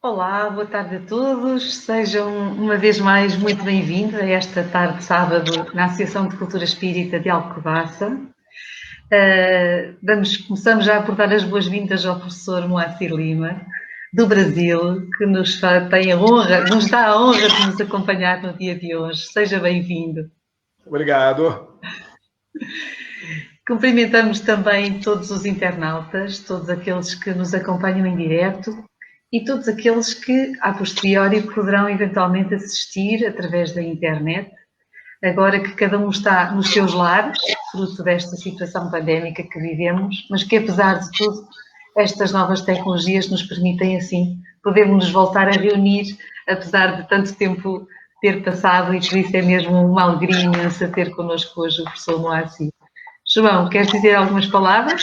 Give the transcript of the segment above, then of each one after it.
Olá, boa tarde a todos. Sejam uma vez mais muito bem-vindos a esta tarde de sábado na Associação de Cultura Espírita de Alcobaça. Começamos já por dar as boas-vindas ao professor Moacir Lima, do Brasil, que nos dá a honra de nos acompanhar no dia de hoje. Seja bem-vindo. Obrigado. Cumprimentamos também todos os internautas, todos aqueles que nos acompanham em direto e todos aqueles que, a posteriori, poderão eventualmente assistir através da internet, agora que cada um está nos seus lares, fruto desta situação pandémica que vivemos, mas que, apesar de tudo, estas novas tecnologias nos permitem, assim, podermos nos voltar a reunir, apesar de tanto tempo ter passado, e por isso é mesmo uma alegria imensa ter connosco hoje o professor Moacir. João, queres dizer algumas palavras?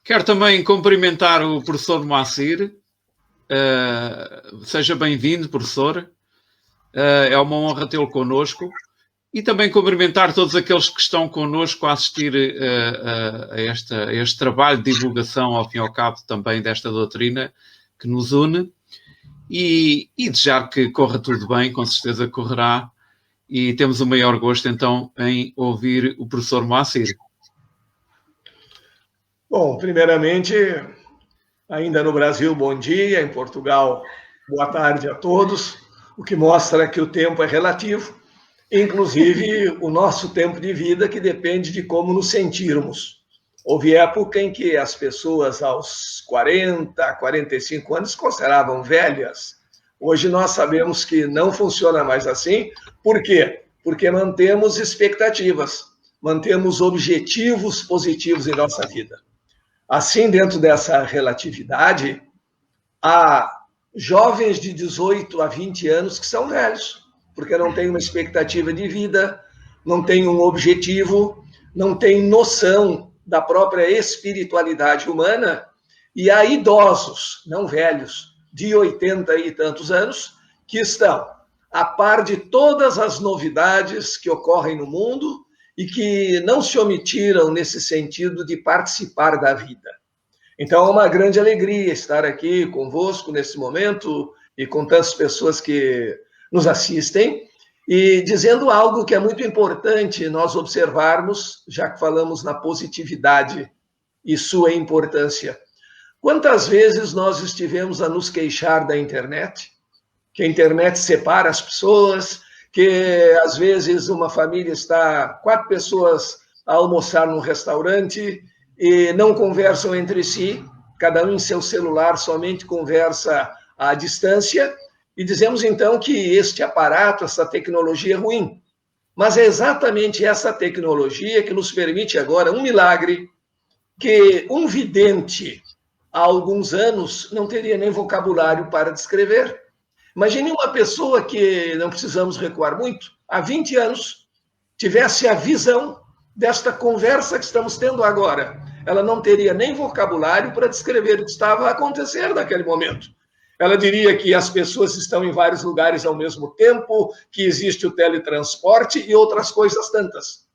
Quero também cumprimentar o professor Moacir. Seja bem-vindo, professor. É uma honra tê-lo connosco. E também cumprimentar todos aqueles que estão connosco a assistir a este trabalho de divulgação, ao fim e ao cabo, também desta doutrina que nos une. E desejar que corra tudo bem, com certeza correrá. E temos o maior gosto, então, em ouvir o professor Moacir. Bom, primeiramente, ainda no Brasil, bom dia, em Portugal, boa tarde a todos, o que mostra que o tempo é relativo, inclusive o nosso tempo de vida, que depende de como nos sentirmos. Houve época em que as pessoas aos 40, 45 anos se consideravam velhas. Hoje nós sabemos que não funciona mais assim. Por quê? Porque mantemos expectativas, mantemos objetivos positivos em nossa vida. Assim, dentro dessa relatividade, há jovens de 18 a 20 anos que são velhos, porque não têm uma expectativa de vida, não têm um objetivo, não têm noção da própria espiritualidade humana, e há idosos, não velhos, de 80 e tantos anos, que estão a par de todas as novidades que ocorrem no mundo e que não se omitiram nesse sentido de participar da vida. Então, é uma grande alegria estar aqui convosco nesse momento e com tantas pessoas que nos assistem, e dizendo algo que é muito importante nós observarmos, já que falamos na positividade e sua importância. Quantas vezes nós estivemos a nos queixar da internet? Que a internet separa as pessoas, que às vezes uma família está 4 pessoas a almoçar num restaurante e não conversam entre si, cada um em seu celular somente conversa à distância, e dizemos então que este aparato, essa tecnologia é ruim. Mas é exatamente essa tecnologia que nos permite agora um milagre que um vidente há alguns anos não teria nem vocabulário para descrever. Imagine uma pessoa que, não precisamos recuar muito, há 20 anos, tivesse a visão desta conversa que estamos tendo agora. Ela não teria nem vocabulário para descrever o que estava a acontecer naquele momento. Ela diria que as pessoas estão em vários lugares ao mesmo tempo, que existe o teletransporte e outras coisas tantas.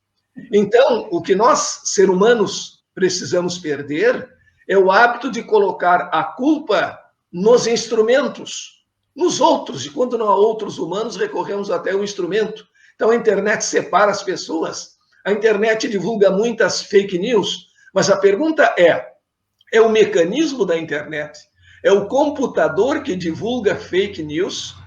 Então, o que nós, seres humanos, precisamos perder é o hábito de colocar a culpa nos instrumentos, nos outros, e quando não há outros humanos, recorremos até ao instrumento. Então, a internet separa as pessoas, a internet divulga muitas fake news, mas a pergunta é o mecanismo da internet, é o computador que divulga fake news,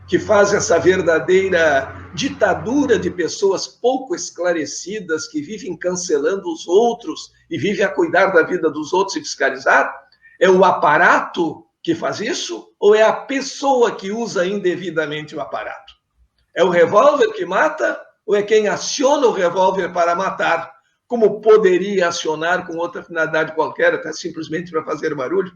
que faz essa verdadeira ditadura de pessoas pouco esclarecidas, que vivem cancelando os outros e vivem a cuidar da vida dos outros e fiscalizar? É o aparato que faz isso? Ou é a pessoa que usa indevidamente o aparato? É o revólver que mata? Ou é quem aciona o revólver para matar, como poderia acionar com outra finalidade qualquer, até simplesmente para fazer barulho?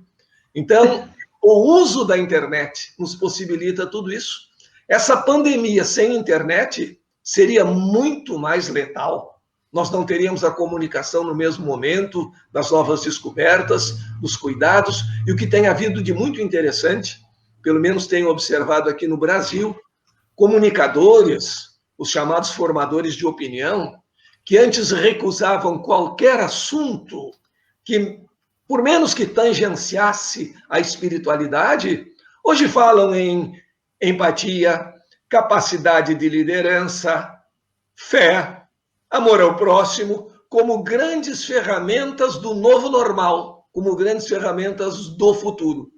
Então, o uso da internet nos possibilita tudo isso. Essa pandemia sem internet seria muito mais letal. Nós não teríamos a comunicação no mesmo momento, das novas descobertas, dos cuidados, e o que tem havido de muito interessante, pelo menos tenho observado aqui no Brasil, comunicadores, os chamados formadores de opinião, que antes recusavam qualquer assunto que por menos que tangenciasse a espiritualidade, hoje falam em empatia, capacidade de liderança, fé, amor ao próximo, como grandes ferramentas do novo normal, como grandes ferramentas do futuro.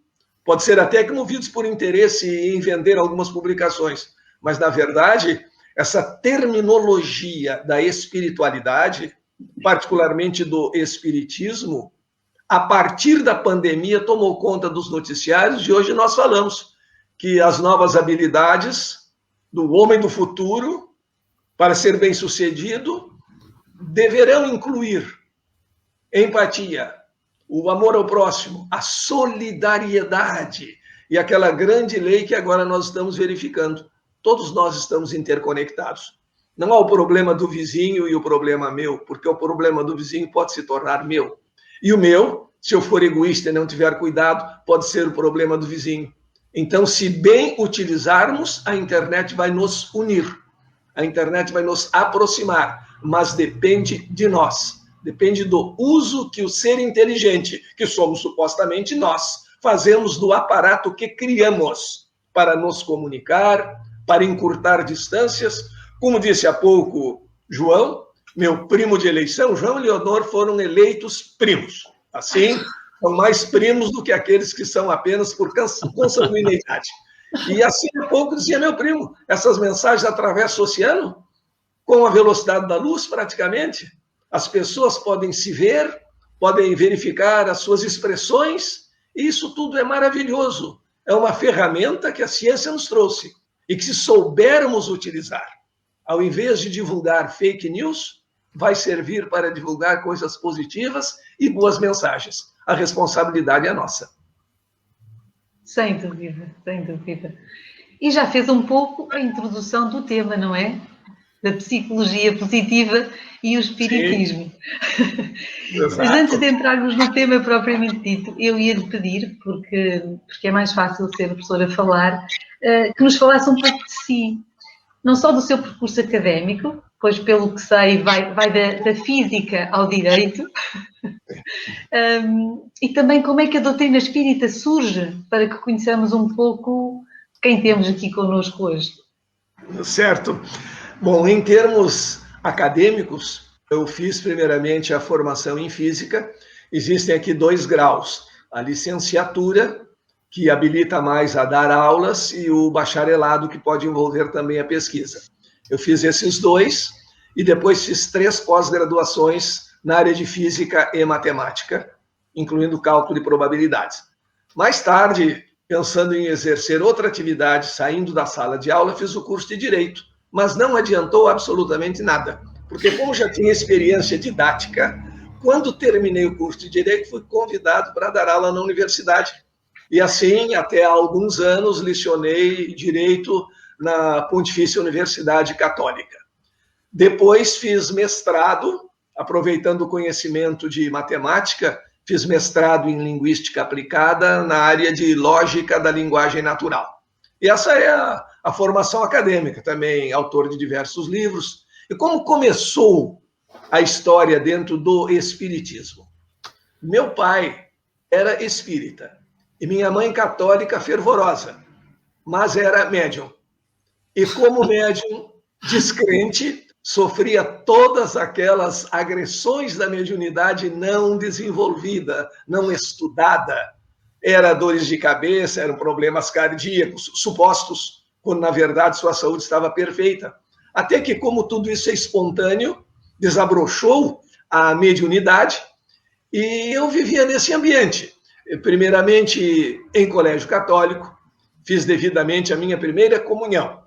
Pode ser até que movidos por interesse em vender algumas publicações, mas, na verdade, essa terminologia da espiritualidade, particularmente do espiritismo, a partir da pandemia tomou conta dos noticiários e hoje nós falamos que as novas habilidades do homem do futuro, para ser bem-sucedido, deverão incluir empatia, o amor ao próximo, a solidariedade e aquela grande lei que agora nós estamos verificando. Todos nós estamos interconectados. Não há o problema do vizinho e o problema meu, porque o problema do vizinho pode se tornar meu. E o meu, se eu for egoísta e não tiver cuidado, pode ser o problema do vizinho. Então, se bem utilizarmos, a internet vai nos unir. A internet vai nos aproximar, mas depende de nós. Depende do uso que o ser inteligente, que somos supostamente nós, fazemos do aparato que criamos para nos comunicar, para encurtar distâncias. Como disse há pouco João, meu primo de eleição, João e Leonor foram eleitos primos. Assim, são mais primos do que aqueles que são apenas por consanguinidade. E assim há pouco dizia meu primo, essas mensagens atravessam o oceano com a velocidade da luz, praticamente. As pessoas podem se ver, podem verificar as suas expressões, e isso tudo é maravilhoso. É uma ferramenta que a ciência nos trouxe e que, se soubermos utilizar, ao invés de divulgar fake news, vai servir para divulgar coisas positivas e boas mensagens. A responsabilidade é nossa. Sem dúvida, sem dúvida. E já fez um pouco a introdução do tema, não é? Da psicologia positiva e o espiritismo. Mas antes de entrarmos no tema propriamente dito, eu ia lhe pedir, porque é mais fácil ser a professora a falar, que nos falasse um pouco de si. Não só do seu percurso académico, pois pelo que sei vai da física ao direito, e também como é que a doutrina espírita surge, para que conheçamos um pouco quem temos aqui connosco hoje. Certo. Bom, em termos acadêmicos, eu fiz primeiramente a formação em física. Existem aqui 2 graus, a licenciatura, que habilita mais a dar aulas, e o bacharelado, que pode envolver também a pesquisa. Eu fiz esses 2 e depois fiz 3 pós-graduações na área de física e matemática, incluindo cálculo e probabilidades. Mais tarde, pensando em exercer outra atividade, saindo da sala de aula, fiz o curso de Direito, mas não adiantou absolutamente nada, porque como já tinha experiência didática, quando terminei o curso de Direito, fui convidado para dar aula na universidade. E assim, até há alguns anos, lecionei Direito na Pontifícia Universidade Católica. Depois fiz mestrado, aproveitando o conhecimento de matemática, fiz mestrado em Linguística Aplicada na área de Lógica da Linguagem Natural. E essa é a formação acadêmica, também autor de diversos livros. E como começou a história dentro do espiritismo? Meu pai era espírita e minha mãe católica fervorosa, mas era médium. E como médium descrente, sofria todas aquelas agressões da mediunidade não desenvolvida, não estudada. Era dores de cabeça, eram problemas cardíacos, supostos, quando na verdade sua saúde estava perfeita. Até que, como tudo isso é espontâneo, desabrochou a mediunidade e eu vivia nesse ambiente. Primeiramente em colégio católico, fiz devidamente a minha primeira comunhão.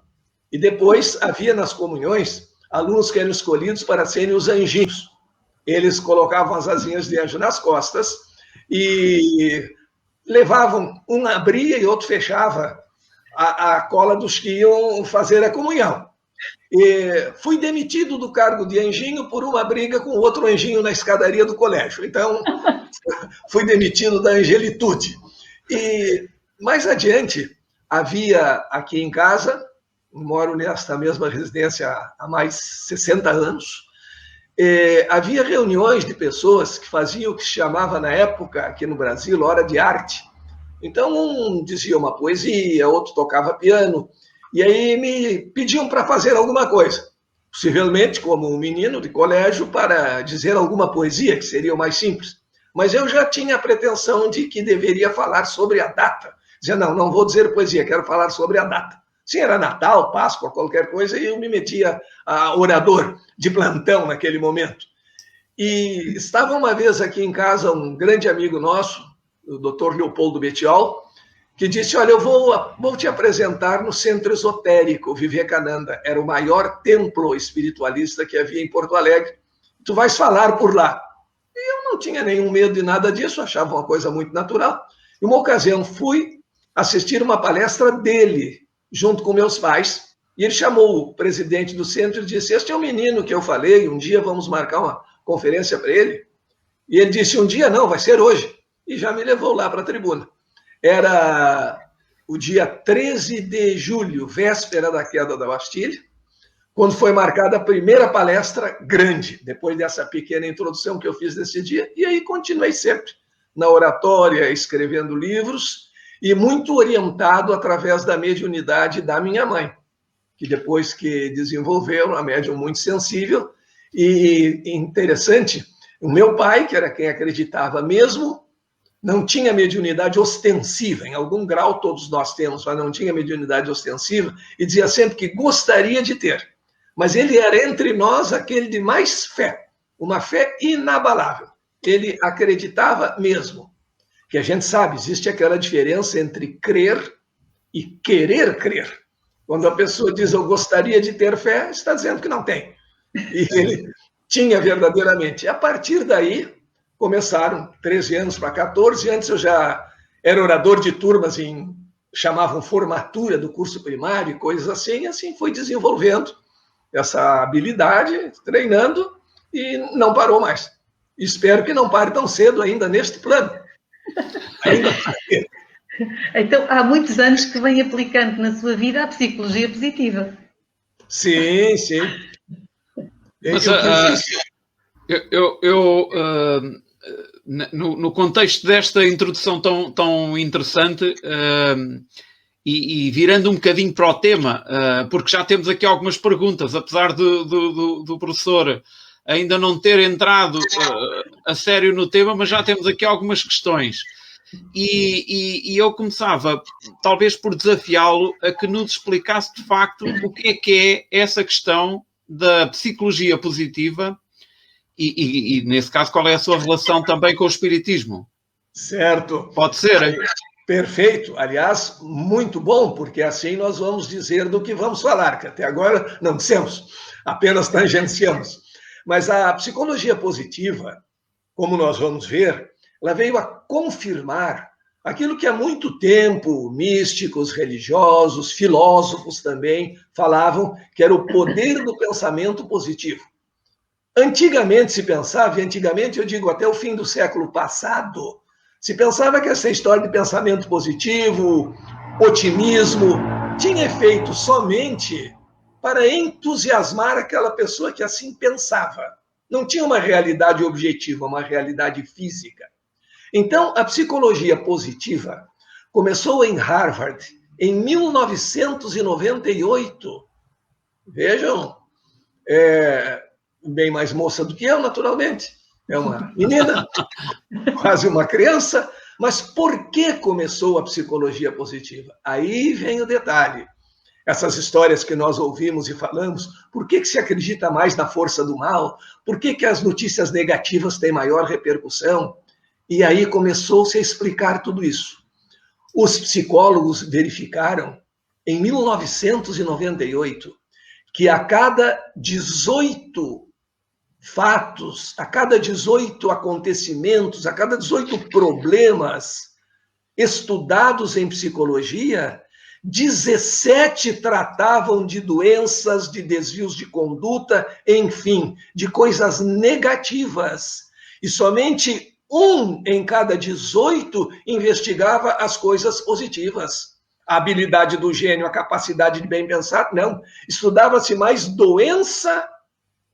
E depois havia nas comunhões alunos que eram escolhidos para serem os anjinhos. Eles colocavam as asinhas de anjo nas costas e levavam, um abria e outro fechava a cola dos que iam fazer a comunhão. E fui demitido do cargo de anjinho por uma briga com outro anjinho na escadaria do colégio. Então, fui demitido da angelitude. E mais adiante, havia aqui em casa, moro nesta mesma residência há mais de 60 anos, havia reuniões de pessoas que faziam o que se chamava na época, aqui no Brasil, hora de arte. Então, um dizia uma poesia, outro tocava piano, e aí me pediam para fazer alguma coisa. Possivelmente, como um menino de colégio, para dizer alguma poesia, que seria o mais simples. Mas eu já tinha a pretensão de que deveria falar sobre a data. Dizia, não vou dizer poesia, quero falar sobre a data. Se era Natal, Páscoa, qualquer coisa, e eu me metia a orador de plantão naquele momento. E estava uma vez aqui em casa um grande amigo nosso, o Dr. Leopoldo Bettiol, que disse, olha, eu vou te apresentar no Centro Esotérico Vivekananda. Era o maior templo espiritualista que havia em Porto Alegre. Tu vais falar por lá. E eu não tinha nenhum medo de nada disso, achava uma coisa muito natural. E uma ocasião fui assistir uma palestra dele, junto com meus pais, e ele chamou o presidente do centro e disse, este é o menino que eu falei, um dia vamos marcar uma conferência para ele. E ele disse, um dia não, vai ser hoje. E já me levou lá para a tribuna. Era o dia 13 de julho, véspera da queda da Bastilha, quando foi marcada a primeira palestra grande, depois dessa pequena introdução que eu fiz nesse dia, e aí continuei sempre na oratória, escrevendo livros, e muito orientado através da mediunidade da minha mãe, que depois que desenvolveu uma médium muito sensível, e interessante, o meu pai, que era quem acreditava mesmo, não tinha mediunidade ostensiva, em algum grau todos nós temos, mas não tinha mediunidade ostensiva, e dizia sempre que gostaria de ter. Mas ele era entre nós aquele de mais fé, uma fé inabalável. Ele acreditava mesmo, que a gente sabe, existe aquela diferença entre crer e querer crer. Quando a pessoa diz eu gostaria de ter fé, está dizendo que não tem. E ele tinha verdadeiramente. E a partir daí, começaram 13 anos para 14, antes eu já era orador de turmas chamavam formatura do curso primário, coisas assim, e assim foi desenvolvendo essa habilidade, treinando, e não parou mais. Espero que não pare tão cedo ainda neste plano. Então, há muitos anos que vem aplicando na sua vida a psicologia positiva. Sim, sim. Mas, no contexto desta introdução tão interessante, e virando um bocadinho para o tema, porque já temos aqui algumas perguntas, apesar do professor ainda não ter entrado a sério no tema, mas já temos aqui algumas questões. E eu começava, talvez por desafiá-lo, a que nos explicasse de facto o que é essa questão da psicologia positiva e, nesse caso, qual é a sua relação também com o espiritismo. Certo. Pode ser, hein? Perfeito. Aliás, muito bom, porque assim nós vamos dizer do que vamos falar, que até agora não dissemos, apenas tangenciamos. Mas a psicologia positiva, como nós vamos ver, ela veio a confirmar aquilo que há muito tempo místicos, religiosos, filósofos também falavam, que era o poder do pensamento positivo. Antigamente se pensava, e antigamente eu digo até o fim do século passado, se pensava que essa história de pensamento positivo, otimismo, tinha efeito somente para entusiasmar aquela pessoa que assim pensava. Não tinha uma realidade objetiva, uma realidade física. Então, a psicologia positiva começou em Harvard em 1998. Vejam, bem mais moça do que eu, naturalmente. É uma menina, quase uma criança. Mas por que começou a psicologia positiva? Aí vem o detalhe. Essas histórias que nós ouvimos e falamos, por que se acredita mais na força do mal? Por que as notícias negativas têm maior repercussão? E aí começou-se a explicar tudo isso. Os psicólogos verificaram, em 1998, que a cada 18 fatos, a cada 18 acontecimentos, a cada 18 problemas estudados em psicologia, 17 tratavam de doenças, de desvios de conduta, enfim, de coisas negativas. E somente um em cada 18 investigava as coisas positivas. A habilidade do gênio, a capacidade de bem pensar, não. Estudava-se mais doença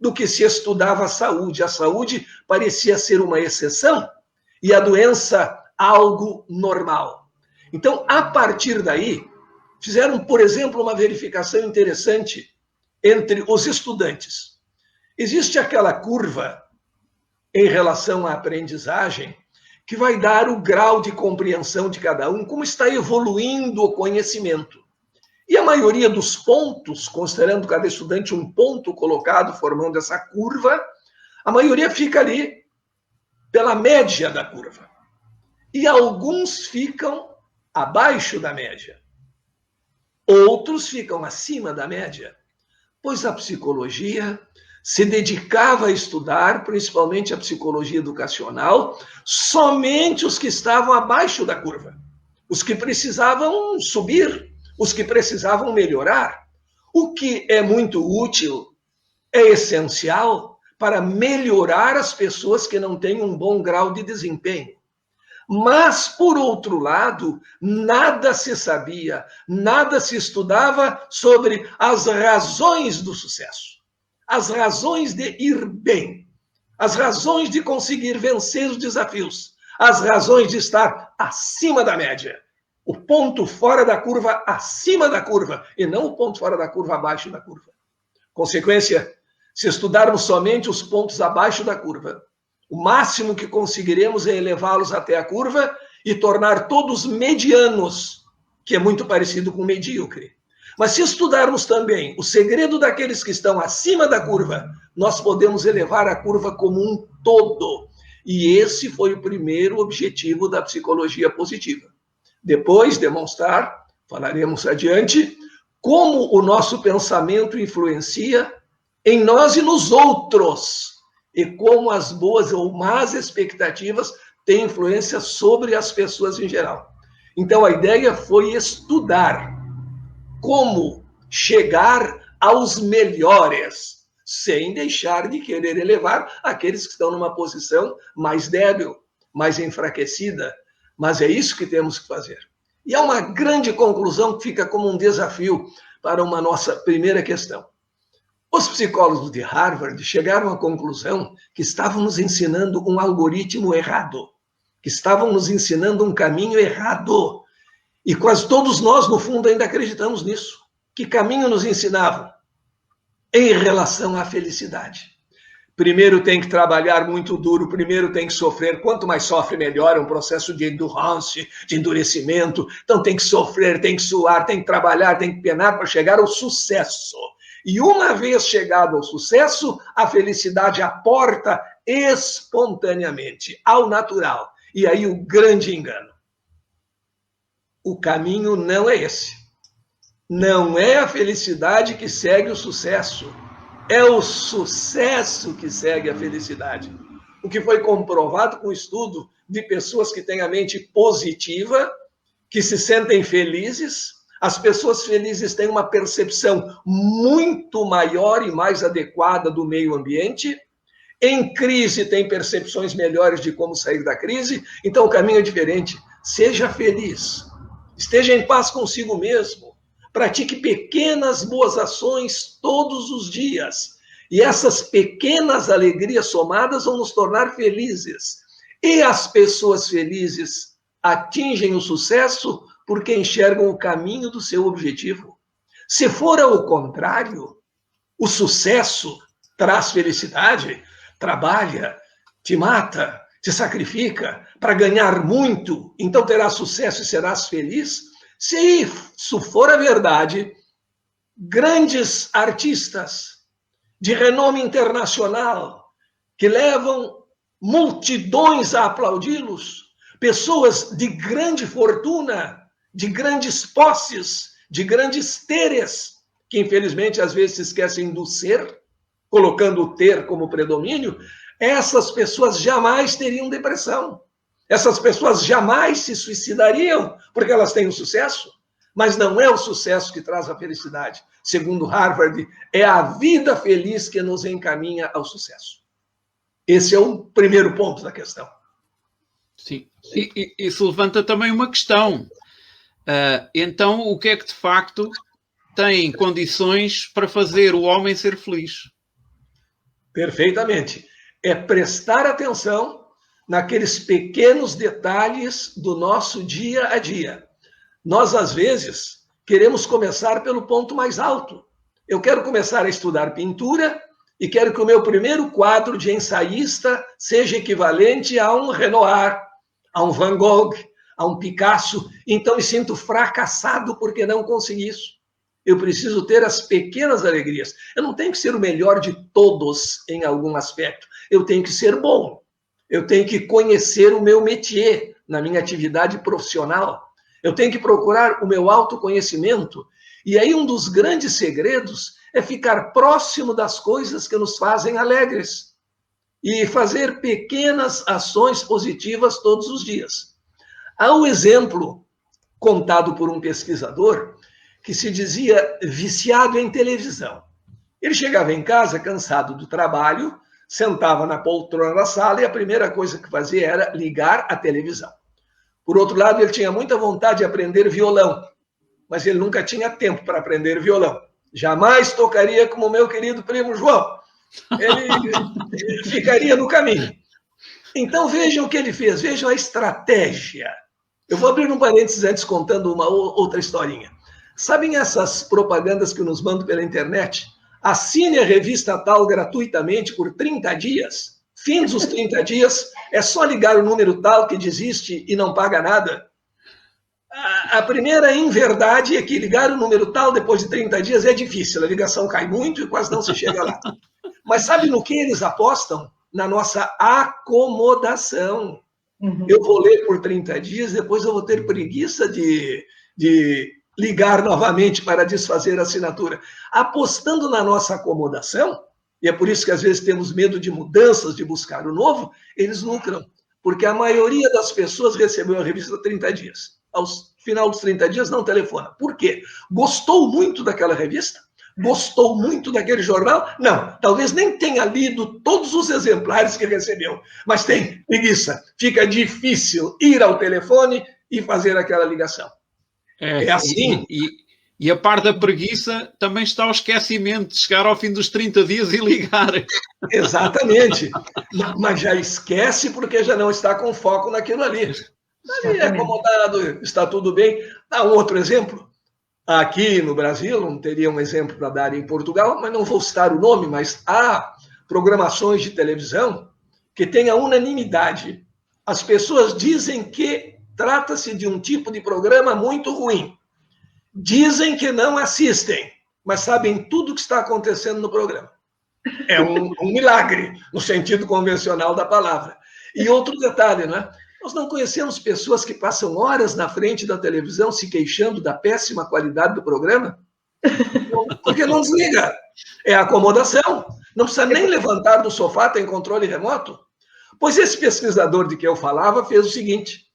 do que se estudava a saúde. A saúde parecia ser uma exceção e a doença algo normal. Então, a partir daí, fizeram, por exemplo, uma verificação interessante entre os estudantes. Existe aquela curva em relação à aprendizagem que vai dar o grau de compreensão de cada um, como está evoluindo o conhecimento. E a maioria dos pontos, considerando cada estudante um ponto colocado, formando essa curva, a maioria fica ali pela média da curva. E alguns ficam abaixo da média. Outros ficam acima da média, pois a psicologia se dedicava a estudar, principalmente a psicologia educacional, somente os que estavam abaixo da curva, os que precisavam subir, os que precisavam melhorar. O que é muito útil, é essencial para melhorar as pessoas que não têm um bom grau de desempenho. Mas, por outro lado, nada se sabia, nada se estudava sobre as razões do sucesso, as razões de ir bem, as razões de conseguir vencer os desafios, as razões de estar acima da média. O ponto fora da curva, acima da curva, e não o ponto fora da curva, abaixo da curva. Consequência, se estudarmos somente os pontos abaixo da curva, o máximo que conseguiremos é elevá-los até a curva e tornar todos medianos, que é muito parecido com medíocre. Mas se estudarmos também o segredo daqueles que estão acima da curva, nós podemos elevar a curva como um todo. E esse foi o primeiro objetivo da psicologia positiva. Depois, demonstrar, falaremos adiante, como o nosso pensamento influencia em nós e nos outros, e como as boas ou más expectativas têm influência sobre as pessoas em geral. Então, a ideia foi estudar como chegar aos melhores, sem deixar de querer elevar aqueles que estão numa posição mais débil, mais enfraquecida. Mas é isso que temos que fazer. E há uma grande conclusão que fica como um desafio para uma nossa primeira questão. Os psicólogos de Harvard chegaram à conclusão que estavam nos ensinando um algoritmo errado, que estavam nos ensinando um caminho errado. E quase todos nós, no fundo, ainda acreditamos nisso. Que caminho nos ensinavam? Em relação à felicidade. Primeiro tem que trabalhar muito duro, primeiro tem que sofrer. Quanto mais sofre, melhor. É um processo de endurance, de endurecimento. Então tem que sofrer, tem que suar, tem que trabalhar, tem que penar para chegar ao sucesso. E uma vez chegado ao sucesso, a felicidade aporta espontaneamente, ao natural. E aí o grande engano. O caminho não é esse. Não é a felicidade que segue o sucesso. É o sucesso que segue a felicidade. O que foi comprovado com o estudo de pessoas que têm a mente positiva, que se sentem felizes. As pessoas felizes têm uma percepção muito maior e mais adequada do meio ambiente. Em crise, têm percepções melhores de como sair da crise. Então, o caminho é diferente. Seja feliz. Esteja em paz consigo mesmo. Pratique pequenas boas ações todos os dias. E essas pequenas alegrias somadas vão nos tornar felizes. E as pessoas felizes atingem o sucesso porque enxergam o caminho do seu objetivo. Se for ao contrário, o sucesso traz felicidade, trabalha, te mata, te sacrifica para ganhar muito, então terás sucesso e serás feliz. Se isso for a verdade, grandes artistas de renome internacional que levam multidões a aplaudi-los, pessoas de grande fortuna, de grandes posses, de grandes teres, que infelizmente às vezes se esquecem do ser, colocando o ter como predomínio, essas pessoas jamais teriam depressão. Essas pessoas jamais se suicidariam porque elas têm o sucesso, mas não é o sucesso que traz a felicidade. Segundo Harvard, é a vida feliz que nos encaminha ao sucesso. Esse é o primeiro ponto da questão. Sim, e isso levanta também uma questão. Então, o que é que de facto tem condições para fazer o homem ser feliz? Perfeitamente. É prestar atenção naqueles pequenos detalhes do nosso dia a dia. Nós, às vezes, queremos começar pelo ponto mais alto. Eu quero começar a estudar pintura e quero que o meu primeiro quadro de ensaísta seja equivalente a um Renoir, a um Van Gogh, a um Picasso. Então me sinto fracassado porque não consegui isso. Eu preciso ter as pequenas alegrias. Eu não tenho que ser o melhor de todos em algum aspecto. Eu tenho que ser bom. Eu tenho que conhecer o meu métier na minha atividade profissional. Eu tenho que procurar o meu autoconhecimento. E aí um dos grandes segredos é ficar próximo das coisas que nos fazem alegres e fazer pequenas ações positivas todos os dias. Há um exemplo contado por um pesquisador que se dizia viciado em televisão. Ele chegava em casa cansado do trabalho, sentava na poltrona da sala e a primeira coisa que fazia era ligar a televisão. Por outro lado, ele tinha muita vontade de aprender violão, mas ele nunca tinha tempo para aprender violão. Jamais tocaria como o meu querido primo João. Ele ficaria no caminho. Então vejam o que ele fez, vejam a estratégia. Eu vou abrir um parênteses antes contando uma outra historinha. Sabem essas propagandas que nos mandam pela internet? Assine a revista tal gratuitamente por 30 dias. Fins os 30 dias, é só ligar o número tal que desiste e não paga nada. A primeira inverdade é que ligar o número tal depois de 30 dias é difícil. A ligação cai muito e quase não se chega lá. Mas sabe no que eles apostam? Na nossa acomodação. Eu vou ler por 30 dias, depois eu vou ter preguiça de ligar novamente para desfazer a assinatura. Apostando na nossa acomodação, e é por isso que às vezes temos medo de mudanças, de buscar o novo, eles lucram. Porque a maioria das pessoas recebeu a revista 30 dias. Ao final dos 30 dias não telefona. Por quê? Gostou muito daquela revista? Gostou muito daquele jornal? Não, talvez nem tenha lido todos os exemplares que recebeu, mas tem preguiça. Fica difícil ir ao telefone e fazer aquela ligação. É assim. E a parte da preguiça também está ao esquecimento de chegar ao fim dos 30 dias e ligar. Exatamente. Mas já esquece porque já não está com foco naquilo ali. Ali é acomodado, está tudo bem. Dá um outro exemplo. Aqui no Brasil, não teria um exemplo para dar em Portugal, mas não vou citar o nome, mas há programações de televisão que têm a unanimidade. As pessoas dizem que trata-se de um tipo de programa muito ruim. Dizem que não assistem, mas sabem tudo o que está acontecendo no programa. É um milagre, no sentido convencional da palavra. E outro detalhe, não é? Nós não conhecemos pessoas que passam horas na frente da televisão se queixando da péssima qualidade do programa? Porque não desliga. É acomodação. Não precisa nem levantar do sofá, tem controle remoto. Pois esse pesquisador de que eu falava fez o seguinte: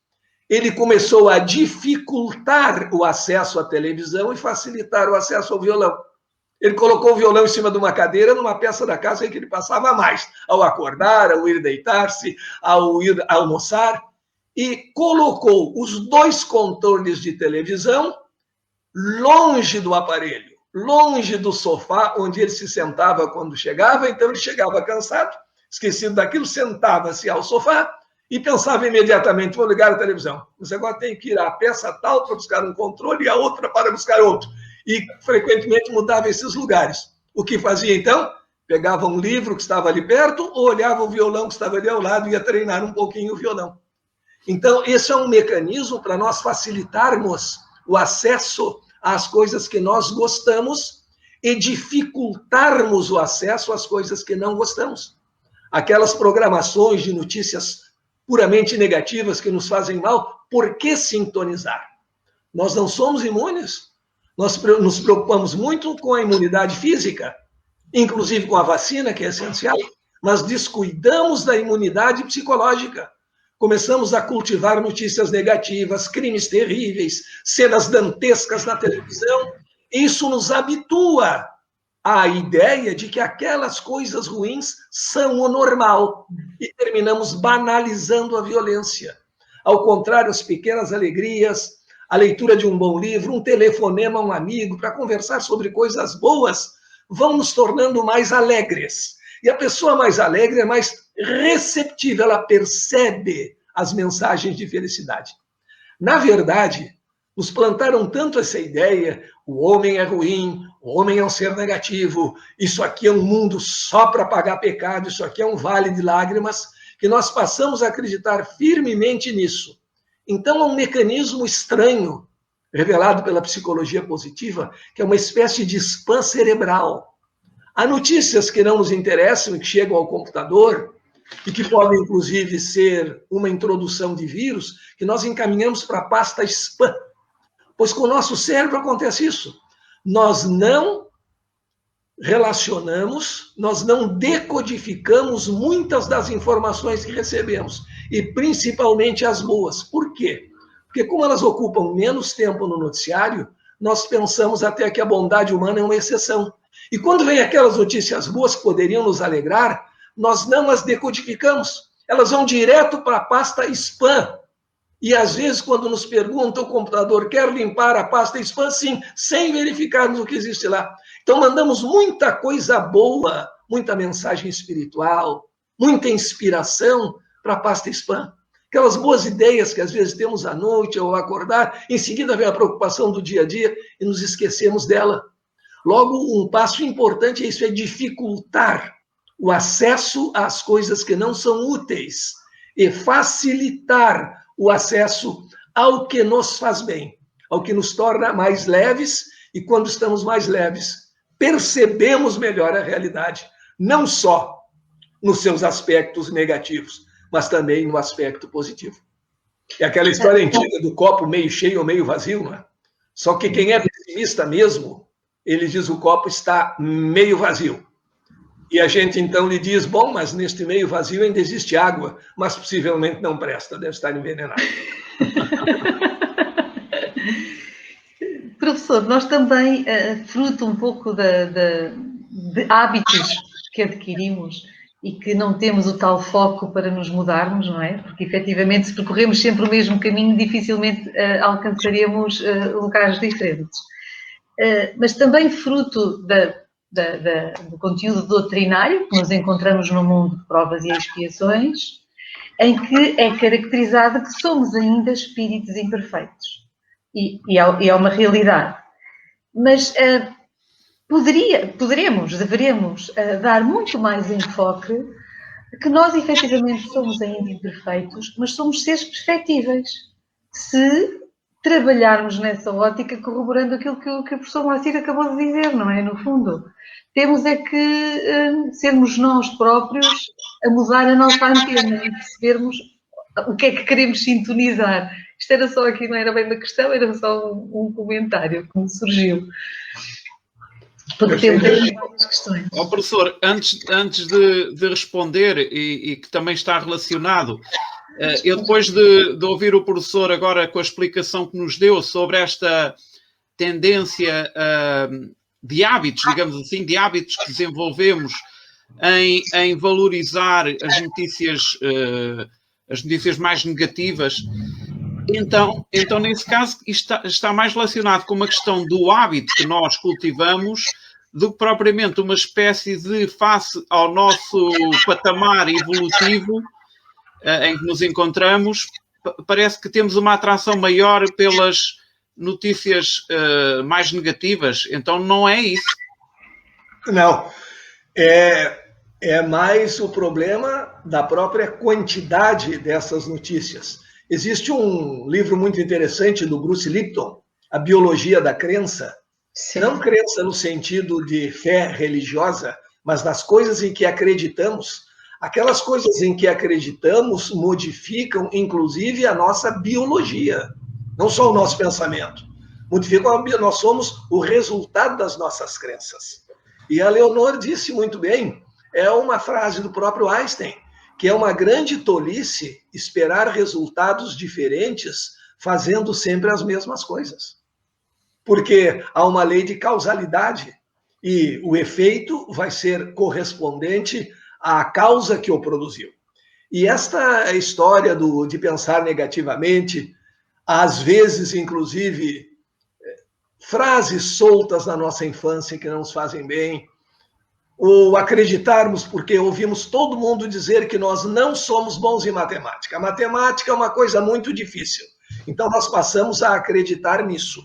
ele começou a dificultar o acesso à televisão e facilitar o acesso ao violão. Ele colocou o violão em cima de uma cadeira numa peça da casa em que ele passava mais, ao acordar, ao ir deitar-se, ao ir almoçar, e colocou os dois controles de televisão longe do aparelho, longe do sofá onde ele se sentava quando chegava. Então ele chegava cansado, esquecido daquilo, sentava-se ao sofá e pensava imediatamente: vou ligar a televisão. Mas agora tem que ir à peça tal para buscar um controle e a outra para buscar outro. E frequentemente mudava esses lugares. O que fazia então? Pegava um livro que estava ali perto ou olhava o violão que estava ali ao lado e ia treinar um pouquinho o violão. Então, esse é um mecanismo para nós facilitarmos o acesso às coisas que nós gostamos e dificultarmos o acesso às coisas que não gostamos. Aquelas programações de notícias puramente negativas que nos fazem mal, por que sintonizar? Nós não somos imunes. Nós nos preocupamos muito com a imunidade física, inclusive com a vacina, que é essencial, mas descuidamos da imunidade psicológica. Começamos a cultivar notícias negativas, crimes terríveis, cenas dantescas na televisão. Isso nos habitua à ideia de que aquelas coisas ruins são o normal e terminamos banalizando a violência. Ao contrário, as pequenas alegrias, a leitura de um bom livro, um telefonema a um amigo para conversar sobre coisas boas, vão nos tornando mais alegres. E a pessoa mais alegre é mais receptiva, ela percebe as mensagens de felicidade. Na verdade, nos plantaram tanto essa ideia, o homem é ruim, o homem é um ser negativo, isso aqui é um mundo só para pagar pecado, isso aqui é um vale de lágrimas, que nós passamos a acreditar firmemente nisso. Então, há um mecanismo estranho, revelado pela psicologia positiva, que é uma espécie de spam cerebral. Há notícias que não nos interessam e que chegam ao computador, e que podem, inclusive, ser uma introdução de vírus, que nós encaminhamos para a pasta spam. Pois com o nosso cérebro acontece isso. Nós não relacionamos, nós não decodificamos muitas das informações que recebemos, e principalmente as boas. Por quê? Porque como elas ocupam menos tempo no noticiário, nós pensamos até que a bondade humana é uma exceção. E quando vem aquelas notícias boas que poderiam nos alegrar, nós não as decodificamos. Elas vão direto para a pasta spam. E às vezes, quando nos pergunta o computador, quer limpar a pasta spam? Sim, sem verificarmos o que existe lá. Então, mandamos muita coisa boa, muita mensagem espiritual, muita inspiração para a pasta spam. Aquelas boas ideias que às vezes temos à noite ao acordar, em seguida vem a preocupação do dia a dia e nos esquecemos dela. Logo, um passo importante é isso, é dificultar o acesso às coisas que não são úteis e facilitar o acesso ao que nos faz bem, ao que nos torna mais leves, e quando estamos mais leves, percebemos melhor a realidade, não só nos seus aspectos negativos, mas também no aspecto positivo. É aquela história antiga do copo meio cheio ou meio vazio, não é? Só que quem é pessimista mesmo, ele diz o copo está meio vazio. E a gente então lhe diz, bom, mas neste meio vazio ainda existe água, mas possivelmente não presta, deve estar envenenado. Professor, nós também, fruto um pouco de hábitos que adquirimos e que não temos o tal foco para nos mudarmos, não é? Porque efetivamente, se percorremos sempre o mesmo caminho, dificilmente alcançaremos lugares diferentes. Mas também fruto do conteúdo doutrinário que nos encontramos no mundo de provas e expiações, em que é caracterizado que somos ainda espíritos imperfeitos. E é uma realidade. Mas deveremos dar muito mais enfoque que nós efetivamente somos ainda imperfeitos, mas somos seres perfectíveis. Se trabalharmos nessa ótica, corroborando aquilo que o professor Moacir acabou de dizer, não é? No fundo, temos é que sermos nós próprios a mudar a nossa antena e percebermos o que é que queremos sintonizar. Isto era só aqui, não era bem uma questão, era só um comentário que me surgiu. Porque temos aqui várias questões. Professor, antes de responder, e que também está relacionado, eu depois de ouvir o professor agora com a explicação que nos deu sobre esta tendência de hábitos, digamos assim, de hábitos que desenvolvemos em valorizar as notícias mais negativas, então nesse caso está mais relacionado com uma questão do hábito que nós cultivamos do que propriamente uma espécie de, face ao nosso patamar evolutivo em que nos encontramos, parece que temos uma atração maior pelas notícias mais negativas. Então não é isso. Não. É mais o problema da própria quantidade dessas notícias. Existe um livro muito interessante do Bruce Lipton, A Biologia da Crença. Sim. Não crença no sentido de fé religiosa, mas nas coisas em que acreditamos. Aquelas coisas em que acreditamos modificam, inclusive, a nossa biologia, não só o nosso pensamento. Modificam nós somos o resultado das nossas crenças. E a Leonor disse muito bem, é uma frase do próprio Einstein, que é uma grande tolice esperar resultados diferentes fazendo sempre as mesmas coisas. Porque há uma lei de causalidade e o efeito vai ser correspondente à causa que o produziu. E esta história de pensar negativamente, às vezes, inclusive, frases soltas na nossa infância que não nos fazem bem, ou acreditarmos, porque ouvimos todo mundo dizer que nós não somos bons em matemática. A matemática é uma coisa muito difícil. Então, nós passamos a acreditar nisso.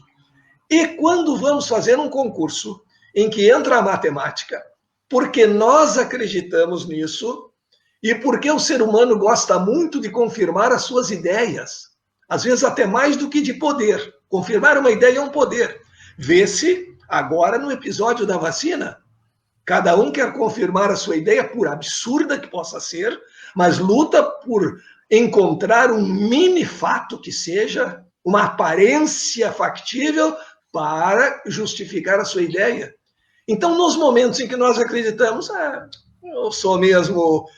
E quando vamos fazer um concurso em que entra a matemática, porque nós acreditamos nisso e porque o ser humano gosta muito de confirmar as suas ideias, às vezes até mais do que de poder. Confirmar uma ideia é um poder. Vê-se agora no episódio da vacina. Cada um quer confirmar a sua ideia, por absurda que possa ser, mas luta por encontrar um mini fato que seja, uma aparência factível para justificar a sua ideia. Então, nos momentos em que nós acreditamos, eu sou mesmo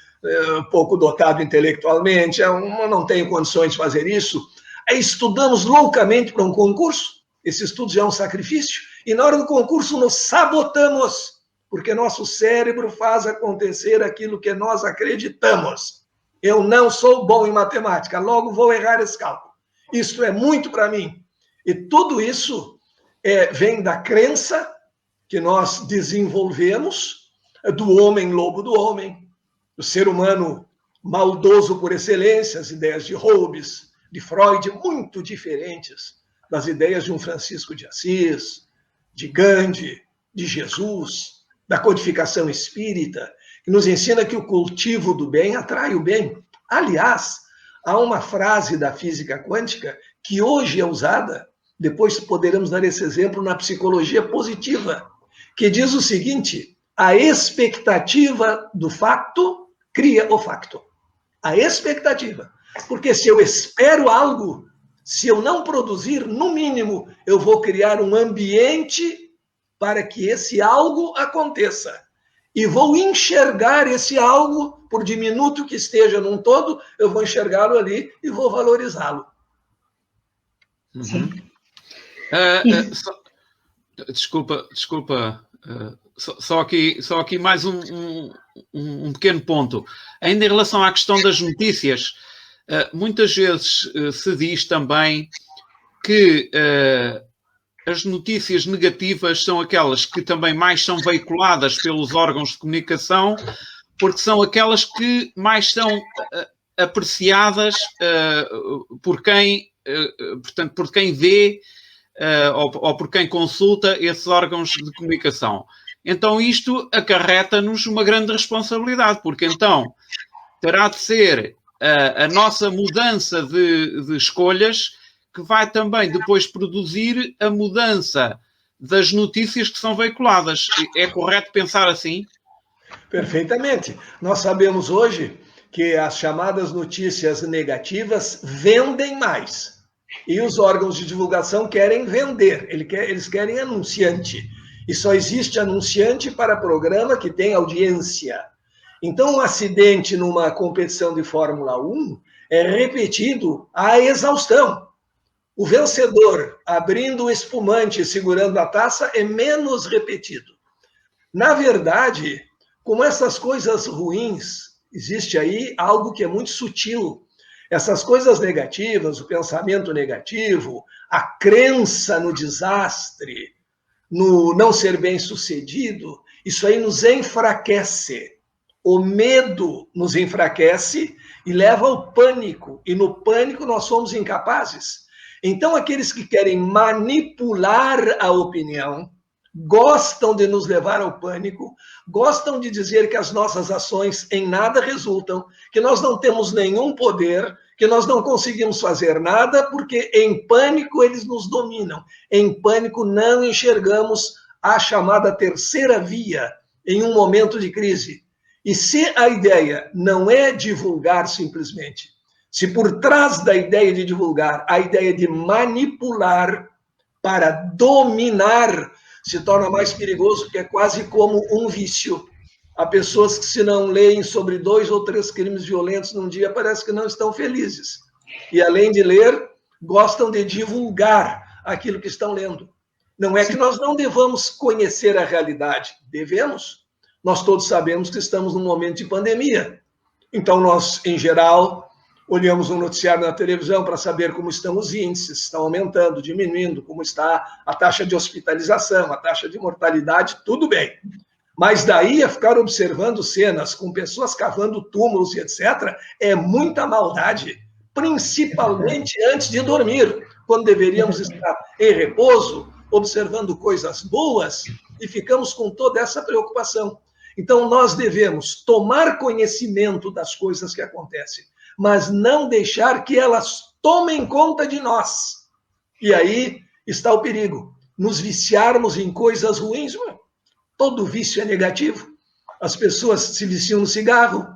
pouco dotado intelectualmente, eu não tenho condições de fazer isso, aí estudamos loucamente para um concurso, esse estudo já é um sacrifício, e na hora do concurso nos sabotamos, porque nosso cérebro faz acontecer aquilo que nós acreditamos. Eu não sou bom em matemática, logo vou errar esse cálculo. Isso é muito para mim. E tudo isso vem da crença que nós desenvolvemos do homem lobo do homem, do ser humano maldoso por excelência, as ideias de Hobbes, de Freud, muito diferentes das ideias de um Francisco de Assis, de Gandhi, de Jesus, da codificação espírita, que nos ensina que o cultivo do bem atrai o bem. Aliás, há uma frase da física quântica que hoje é usada, depois poderemos dar esse exemplo na psicologia positiva, que diz o seguinte: a expectativa do facto cria o facto. A expectativa. Porque se eu espero algo, se eu não produzir, no mínimo, eu vou criar um ambiente para que esse algo aconteça. E vou enxergar esse algo, por diminuto que esteja num todo, eu vou enxergá-lo ali e vou valorizá-lo. Uhum. Desculpa. Só aqui mais um pequeno ponto. Ainda em relação à questão das notícias, muitas vezes se diz também que as notícias negativas são aquelas que também mais são veiculadas pelos órgãos de comunicação, porque são aquelas que mais são apreciadas por quem, portanto, por quem vê ou por quem consulta esses órgãos de comunicação. Então isto acarreta-nos uma grande responsabilidade, porque então terá de ser a nossa mudança de escolhas que vai também depois produzir a mudança das notícias que são veiculadas. É correto pensar assim? Perfeitamente. Nós sabemos hoje que as chamadas notícias negativas vendem mais. E os órgãos de divulgação querem vender, eles querem anunciante. E só existe anunciante para programa que tem audiência. Então, um acidente numa competição de Fórmula 1 é repetido à exaustão. O vencedor abrindo o espumante e segurando a taça é menos repetido. Na verdade, com essas coisas ruins, existe aí algo que é muito sutil. Essas coisas negativas, o pensamento negativo, a crença no desastre, no não ser bem-sucedido, isso aí nos enfraquece. O medo nos enfraquece e leva ao pânico. E no pânico nós somos incapazes. Então, aqueles que querem manipular a opinião, gostam de nos levar ao pânico, gostam de dizer que as nossas ações em nada resultam, que nós não temos nenhum poder, que nós não conseguimos fazer nada, porque em pânico eles nos dominam. Em pânico não enxergamos a chamada terceira via em um momento de crise. E se a ideia não é divulgar simplesmente, se por trás da ideia de divulgar, a ideia de manipular para dominar, se torna mais perigoso, porque é quase como um vício. Há pessoas que, se não leem sobre 2 ou 3 crimes violentos num dia, parece que não estão felizes. E, além de ler, gostam de divulgar aquilo que estão lendo. Não é que nós não devamos conhecer a realidade. Devemos. Nós todos sabemos que estamos num momento de pandemia. Então, nós, em geral, olhamos um noticiário na televisão para saber como estão os índices, estão aumentando, diminuindo, como está a taxa de hospitalização, a taxa de mortalidade, tudo bem. Mas daí a ficar observando cenas com pessoas cavando túmulos e etc., é muita maldade, principalmente antes de dormir, quando deveríamos estar em repouso, observando coisas boas, e ficamos com toda essa preocupação. Então, nós devemos tomar conhecimento das coisas que acontecem, mas não deixar que elas tomem conta de nós. E aí está o perigo, nos viciarmos em coisas ruins. Todo vício é negativo. As pessoas se viciam no cigarro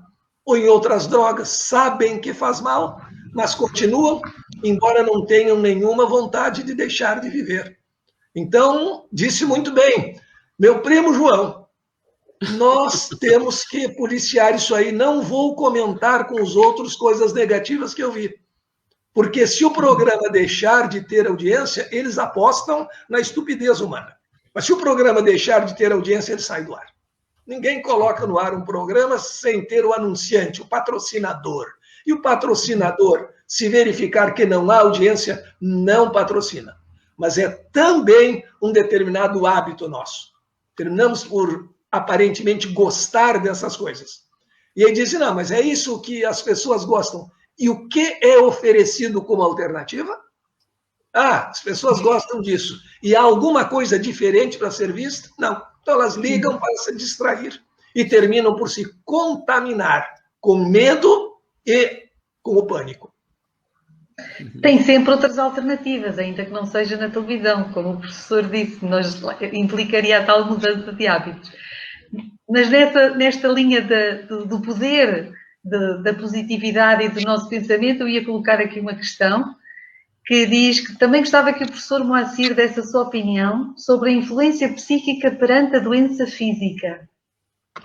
ou em outras drogas, sabem que faz mal, mas continuam, embora não tenham nenhuma vontade de deixar de viver. Então, disse muito bem, meu primo João, nós temos que policiar isso aí. Não vou comentar com os outros coisas negativas que eu vi. Porque se o programa deixar de ter audiência, eles apostam na estupidez humana. Mas se o programa deixar de ter audiência, ele sai do ar. Ninguém coloca no ar um programa sem ter o anunciante, o patrocinador. E o patrocinador, se verificar que não há audiência, não patrocina. Mas é também um determinado hábito nosso. Terminamos por, aparentemente, gostar dessas coisas. E aí dizem, não, mas é isso que as pessoas gostam. E o que é oferecido como alternativa? Ah, as pessoas gostam disso. E há alguma coisa diferente para ser vista? Não. Então elas ligam para se distrair e terminam por se contaminar com medo e com o pânico. Tem sempre outras alternativas, ainda que não seja na televisão, como o professor disse, nós implicaria a tal mudança de hábitos. Mas nesta linha do poder, da positividade e do nosso pensamento, eu ia colocar aqui uma questão que diz que também gostava que o professor Moacir desse a sua opinião sobre a influência psíquica perante a doença física.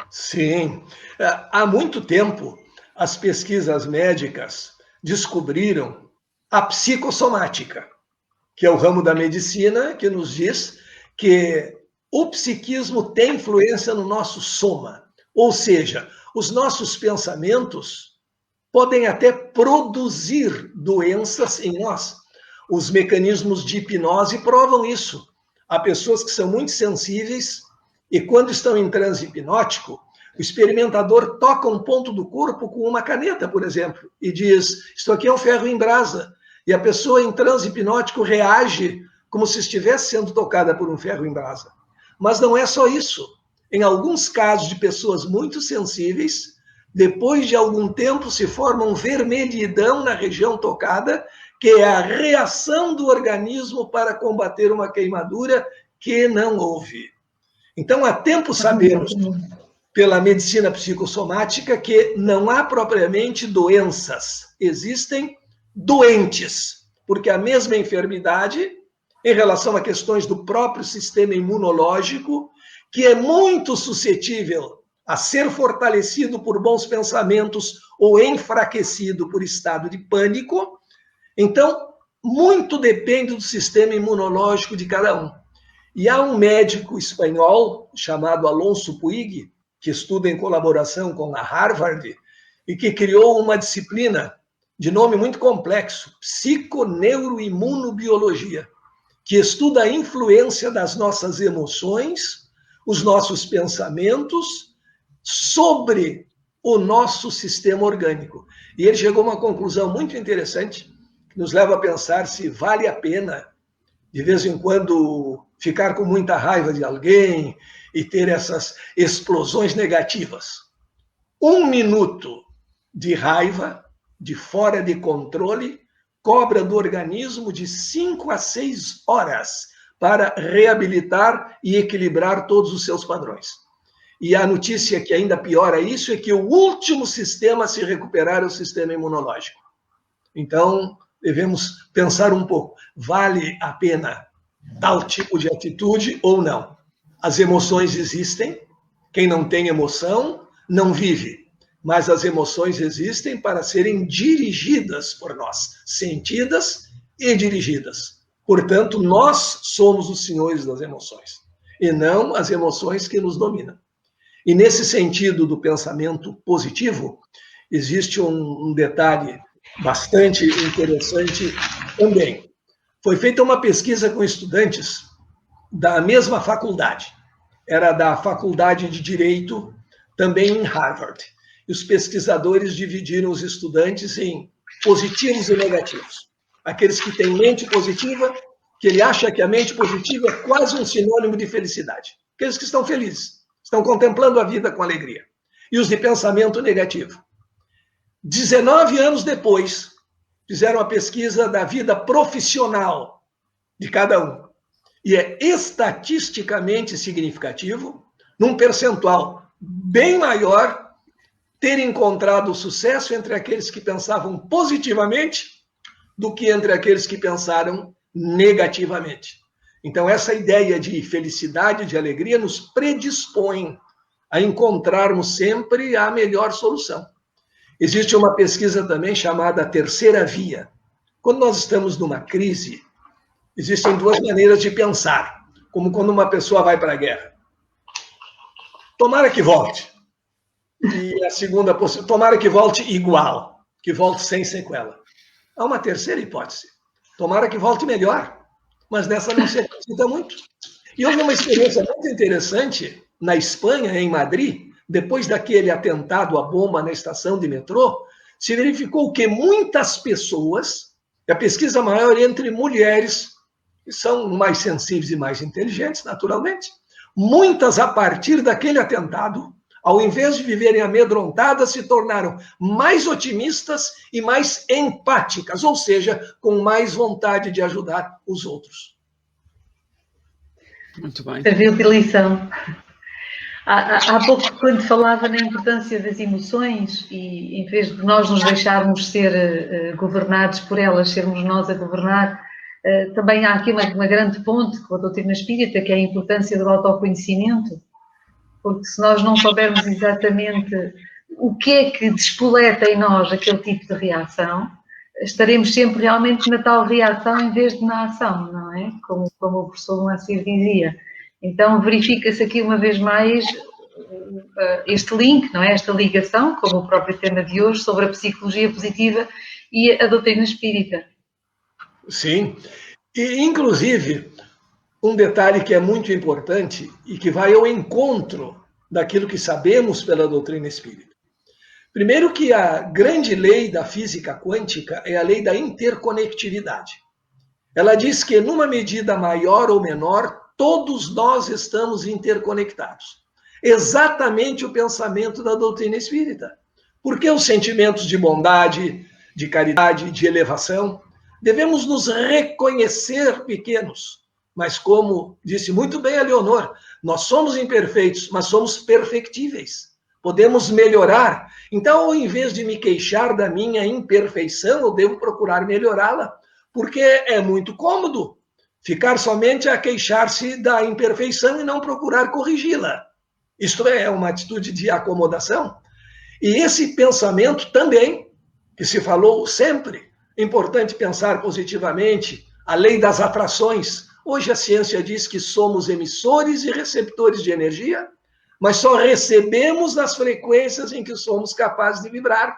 Sim. Há muito tempo, as pesquisas médicas descobriram a psicossomática, que é o ramo da medicina que nos diz que o psiquismo tem influência no nosso soma, ou seja, os nossos pensamentos podem até produzir doenças em nós. Os mecanismos de hipnose provam isso. Há pessoas que são muito sensíveis e quando estão em transe hipnótico, o experimentador toca um ponto do corpo com uma caneta, por exemplo, e diz, isto aqui é um ferro em brasa. E a pessoa em transe hipnótico reage como se estivesse sendo tocada por um ferro em brasa. Mas não é só isso. Em alguns casos de pessoas muito sensíveis, depois de algum tempo se forma um vermelhidão na região tocada, que é a reação do organismo para combater uma queimadura que não houve. Então, há tempo sabemos, pela medicina psicossomática, que não há propriamente doenças, existem doentes, porque a mesma enfermidade, em relação a questões do próprio sistema imunológico, que é muito suscetível a ser fortalecido por bons pensamentos ou enfraquecido por estado de pânico. Então, muito depende do sistema imunológico de cada um. E há um médico espanhol chamado Alonso Puig, que estuda em colaboração com a Harvard, e que criou uma disciplina de nome muito complexo, psiconeuroimunobiologia, que estuda a influência das nossas emoções, os nossos pensamentos, sobre o nosso sistema orgânico. E ele chegou a uma conclusão muito interessante, que nos leva a pensar se vale a pena, de vez em quando, ficar com muita raiva de alguém e ter essas explosões negativas. 1 minuto de raiva, de fora de controle, cobra do organismo de 5 a 6 horas para reabilitar e equilibrar todos os seus padrões. E a notícia que ainda piora isso é que o último sistema a se recuperar é o sistema imunológico. Então, devemos pensar um pouco, vale a pena tal tipo de atitude ou não? As emoções existem, quem não tem emoção não vive, mas as emoções existem para serem dirigidas por nós, sentidas e dirigidas. Portanto, nós somos os senhores das emoções, e não as emoções que nos dominam. E nesse sentido do pensamento positivo, existe um detalhe bastante interessante também. Foi feita uma pesquisa com estudantes da mesma faculdade. era da Faculdade de Direito, também em Harvard. E os pesquisadores dividiram os estudantes em positivos e negativos. Aqueles que têm mente positiva, que ele acha que a mente positiva é quase um sinônimo de felicidade. Aqueles que estão felizes, estão contemplando a vida com alegria. E os de pensamento negativo. 19 anos depois, fizeram a pesquisa da vida profissional de cada um. E é estatisticamente significativo, num percentual bem maior, ter encontrado sucesso entre aqueles que pensavam positivamente do que entre aqueles que pensaram negativamente. Então, essa ideia de felicidade, de alegria, nos predispõe a encontrarmos sempre a melhor solução. Existe uma pesquisa também chamada Terceira Via. Quando nós estamos numa crise, existem duas maneiras de pensar, como quando uma pessoa vai para a guerra. Tomara que volte. E a segunda possibilidade, tomara que volte igual, que volte sem sequela. Há uma terceira hipótese. Tomara que volte melhor, mas nessa não se acredita muito. E houve uma experiência muito interessante na Espanha, em Madrid, depois daquele atentado à bomba na estação de metrô, se verificou que muitas pessoas, a pesquisa maior entre mulheres, que são mais sensíveis e mais inteligentes, naturalmente, muitas, a partir daquele atentado, ao invés de viverem amedrontadas, se tornaram mais otimistas e mais empáticas, ou seja, com mais vontade de ajudar os outros. Muito bem. Serviu de lição. Há pouco, quando falava na importância das emoções, e em vez de nós nos deixarmos ser governados por elas, sermos nós a governar, também há aqui uma grande ponte com a doutrina espírita, que é a importância do autoconhecimento. Porque se nós não soubermos exatamente o que é que despoleta em nós aquele tipo de reação, estaremos sempre realmente na tal reação em vez de na ação, não é? Como o professor Moacir dizia. Então verifica-se aqui uma vez mais este link, não é? Esta ligação, como o próprio tema de hoje, sobre a psicologia positiva e a doutrina espírita. Sim, e inclusive um detalhe que é muito importante e que vai ao encontro daquilo que sabemos pela doutrina espírita. Primeiro que a grande lei da física quântica é a lei da interconectividade. Ela diz que, numa medida maior ou menor, todos nós estamos interconectados. Exatamente o pensamento da doutrina espírita. Porque os sentimentos de bondade, de caridade, de elevação, devemos nos reconhecer pequenos. Mas como disse muito bem a Leonor, nós somos imperfeitos, mas somos perfectíveis. Podemos melhorar. Então, ao invés de me queixar da minha imperfeição, eu devo procurar melhorá-la. Porque é muito cômodo ficar somente a queixar-se da imperfeição e não procurar corrigi-la. Isto é uma atitude de acomodação. E esse pensamento também, que se falou sempre, é importante pensar positivamente, a lei das atrações. Hoje a ciência diz que somos emissores e receptores de energia, mas só recebemos nas frequências em que somos capazes de vibrar.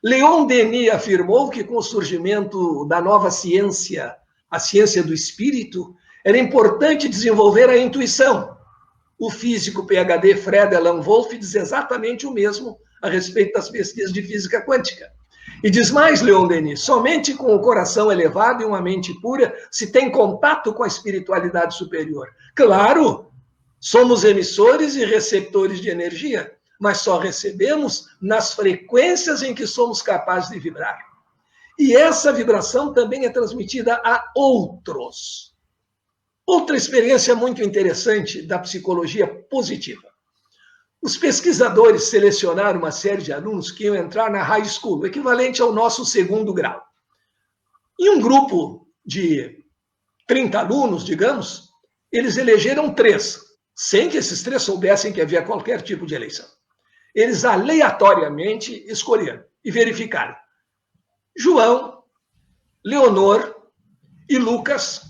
Leon Denis afirmou que com o surgimento da nova ciência, a ciência do espírito, era importante desenvolver a intuição. O físico PhD Fred Alan Wolff diz exatamente o mesmo a respeito das pesquisas de física quântica. E diz mais, Leon Denis, somente com o coração elevado e uma mente pura se tem contato com a espiritualidade superior. Claro, somos emissores e receptores de energia, mas só recebemos nas frequências em que somos capazes de vibrar. E essa vibração também é transmitida a outros. Outra experiência muito interessante da psicologia positiva. Os pesquisadores selecionaram uma série de alunos que iam entrar na high school, o equivalente ao nosso 2º grau. E um grupo de 30 alunos, digamos, eles elegeram 3, sem que esses 3 soubessem que havia qualquer tipo de eleição. Eles aleatoriamente escolheram e verificaram. João, Leonor e Lucas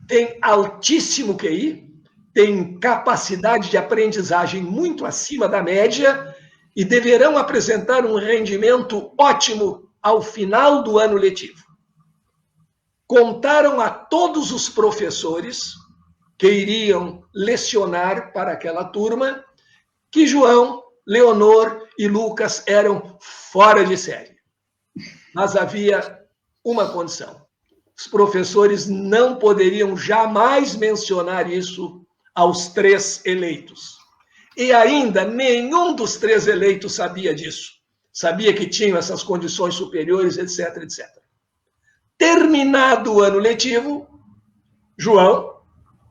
têm altíssimo QI, têm capacidade de aprendizagem muito acima da média e deverão apresentar um rendimento ótimo ao final do ano letivo. Contaram a todos os professores que iriam lecionar para aquela turma, que João, Leonor e Lucas eram fora de série. Mas havia uma condição: os professores não poderiam jamais mencionar isso aos 3 eleitos. E ainda nenhum dos 3 eleitos sabia disso. Sabia que tinham essas condições superiores, etc, etc. Terminado o ano letivo, João,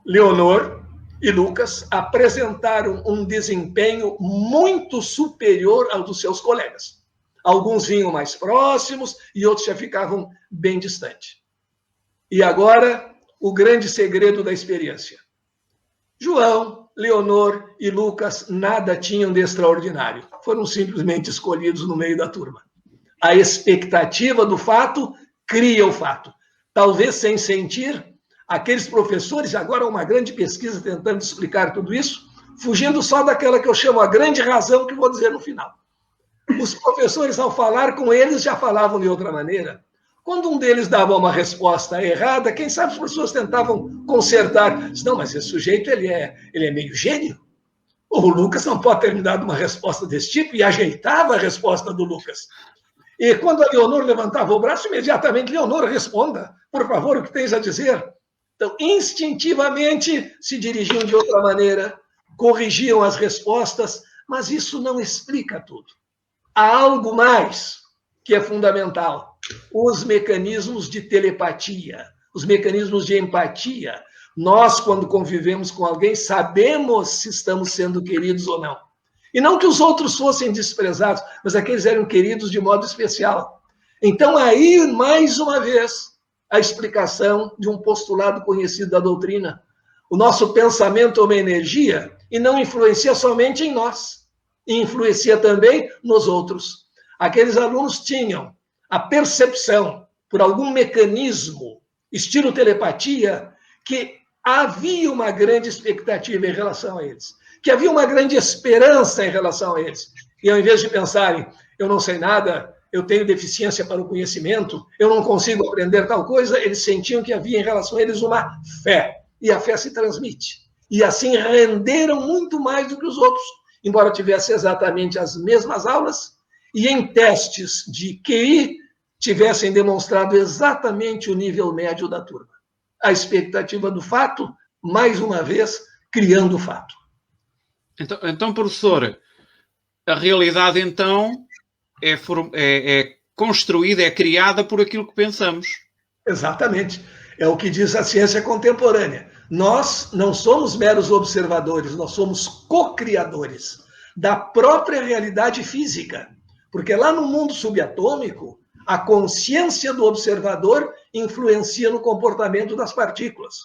Leonor e Lucas apresentaram um desempenho muito superior ao dos seus colegas. Alguns vinham mais próximos e outros já ficavam bem distantes. E agora, o grande segredo da experiência. João, Leonor e Lucas nada tinham de extraordinário. Foram simplesmente escolhidos no meio da turma. A expectativa do fato cria o fato. Talvez sem sentir, aqueles professores, agora uma grande pesquisa tentando explicar tudo isso, fugindo só daquela que eu chamo a grande razão que vou dizer no final. Os professores, ao falar com eles, já falavam de outra maneira. Quando um deles dava uma resposta errada, quem sabe as pessoas tentavam consertar. Não, mas esse sujeito ele é meio gênio. O Lucas não pode ter me dado uma resposta desse tipo, e ajeitava a resposta do Lucas. E quando a Leonor levantava o braço, imediatamente, Leonor, responda, por favor, o que tens a dizer? Então, instintivamente, se dirigiam de outra maneira, corrigiam as respostas, mas isso não explica tudo. Há algo mais que é fundamental: os mecanismos de telepatia, os mecanismos de empatia. Nós, quando convivemos com alguém, sabemos se estamos sendo queridos ou não. E não que os outros fossem desprezados, mas aqueles eram queridos de modo especial. Então, aí, mais uma vez, a explicação de um postulado conhecido da doutrina. O nosso pensamento é uma energia e não influencia somente em nós, influencia também nos outros. Aqueles alunos tinham a percepção, por algum mecanismo, estilo telepatia, que havia uma grande expectativa em relação a eles, que havia uma grande esperança em relação a eles. E ao invés de pensarem, eu não sei nada, eu tenho deficiência para o conhecimento, eu não consigo aprender tal coisa, eles sentiam que havia em relação a eles uma fé. E a fé se transmite. E assim renderam muito mais do que os outros, embora tivessem exatamente as mesmas aulas, e em testes de QI tivessem demonstrado exatamente o nível médio da turma. A expectativa do fato, mais uma vez, criando o fato. Então, professor, a realidade, então, é construída, é criada por aquilo que pensamos. Exatamente. É o que diz a ciência contemporânea. Nós não somos meros observadores, nós somos co-criadores da própria realidade física. Porque lá no mundo subatômico, a consciência do observador influencia no comportamento das partículas.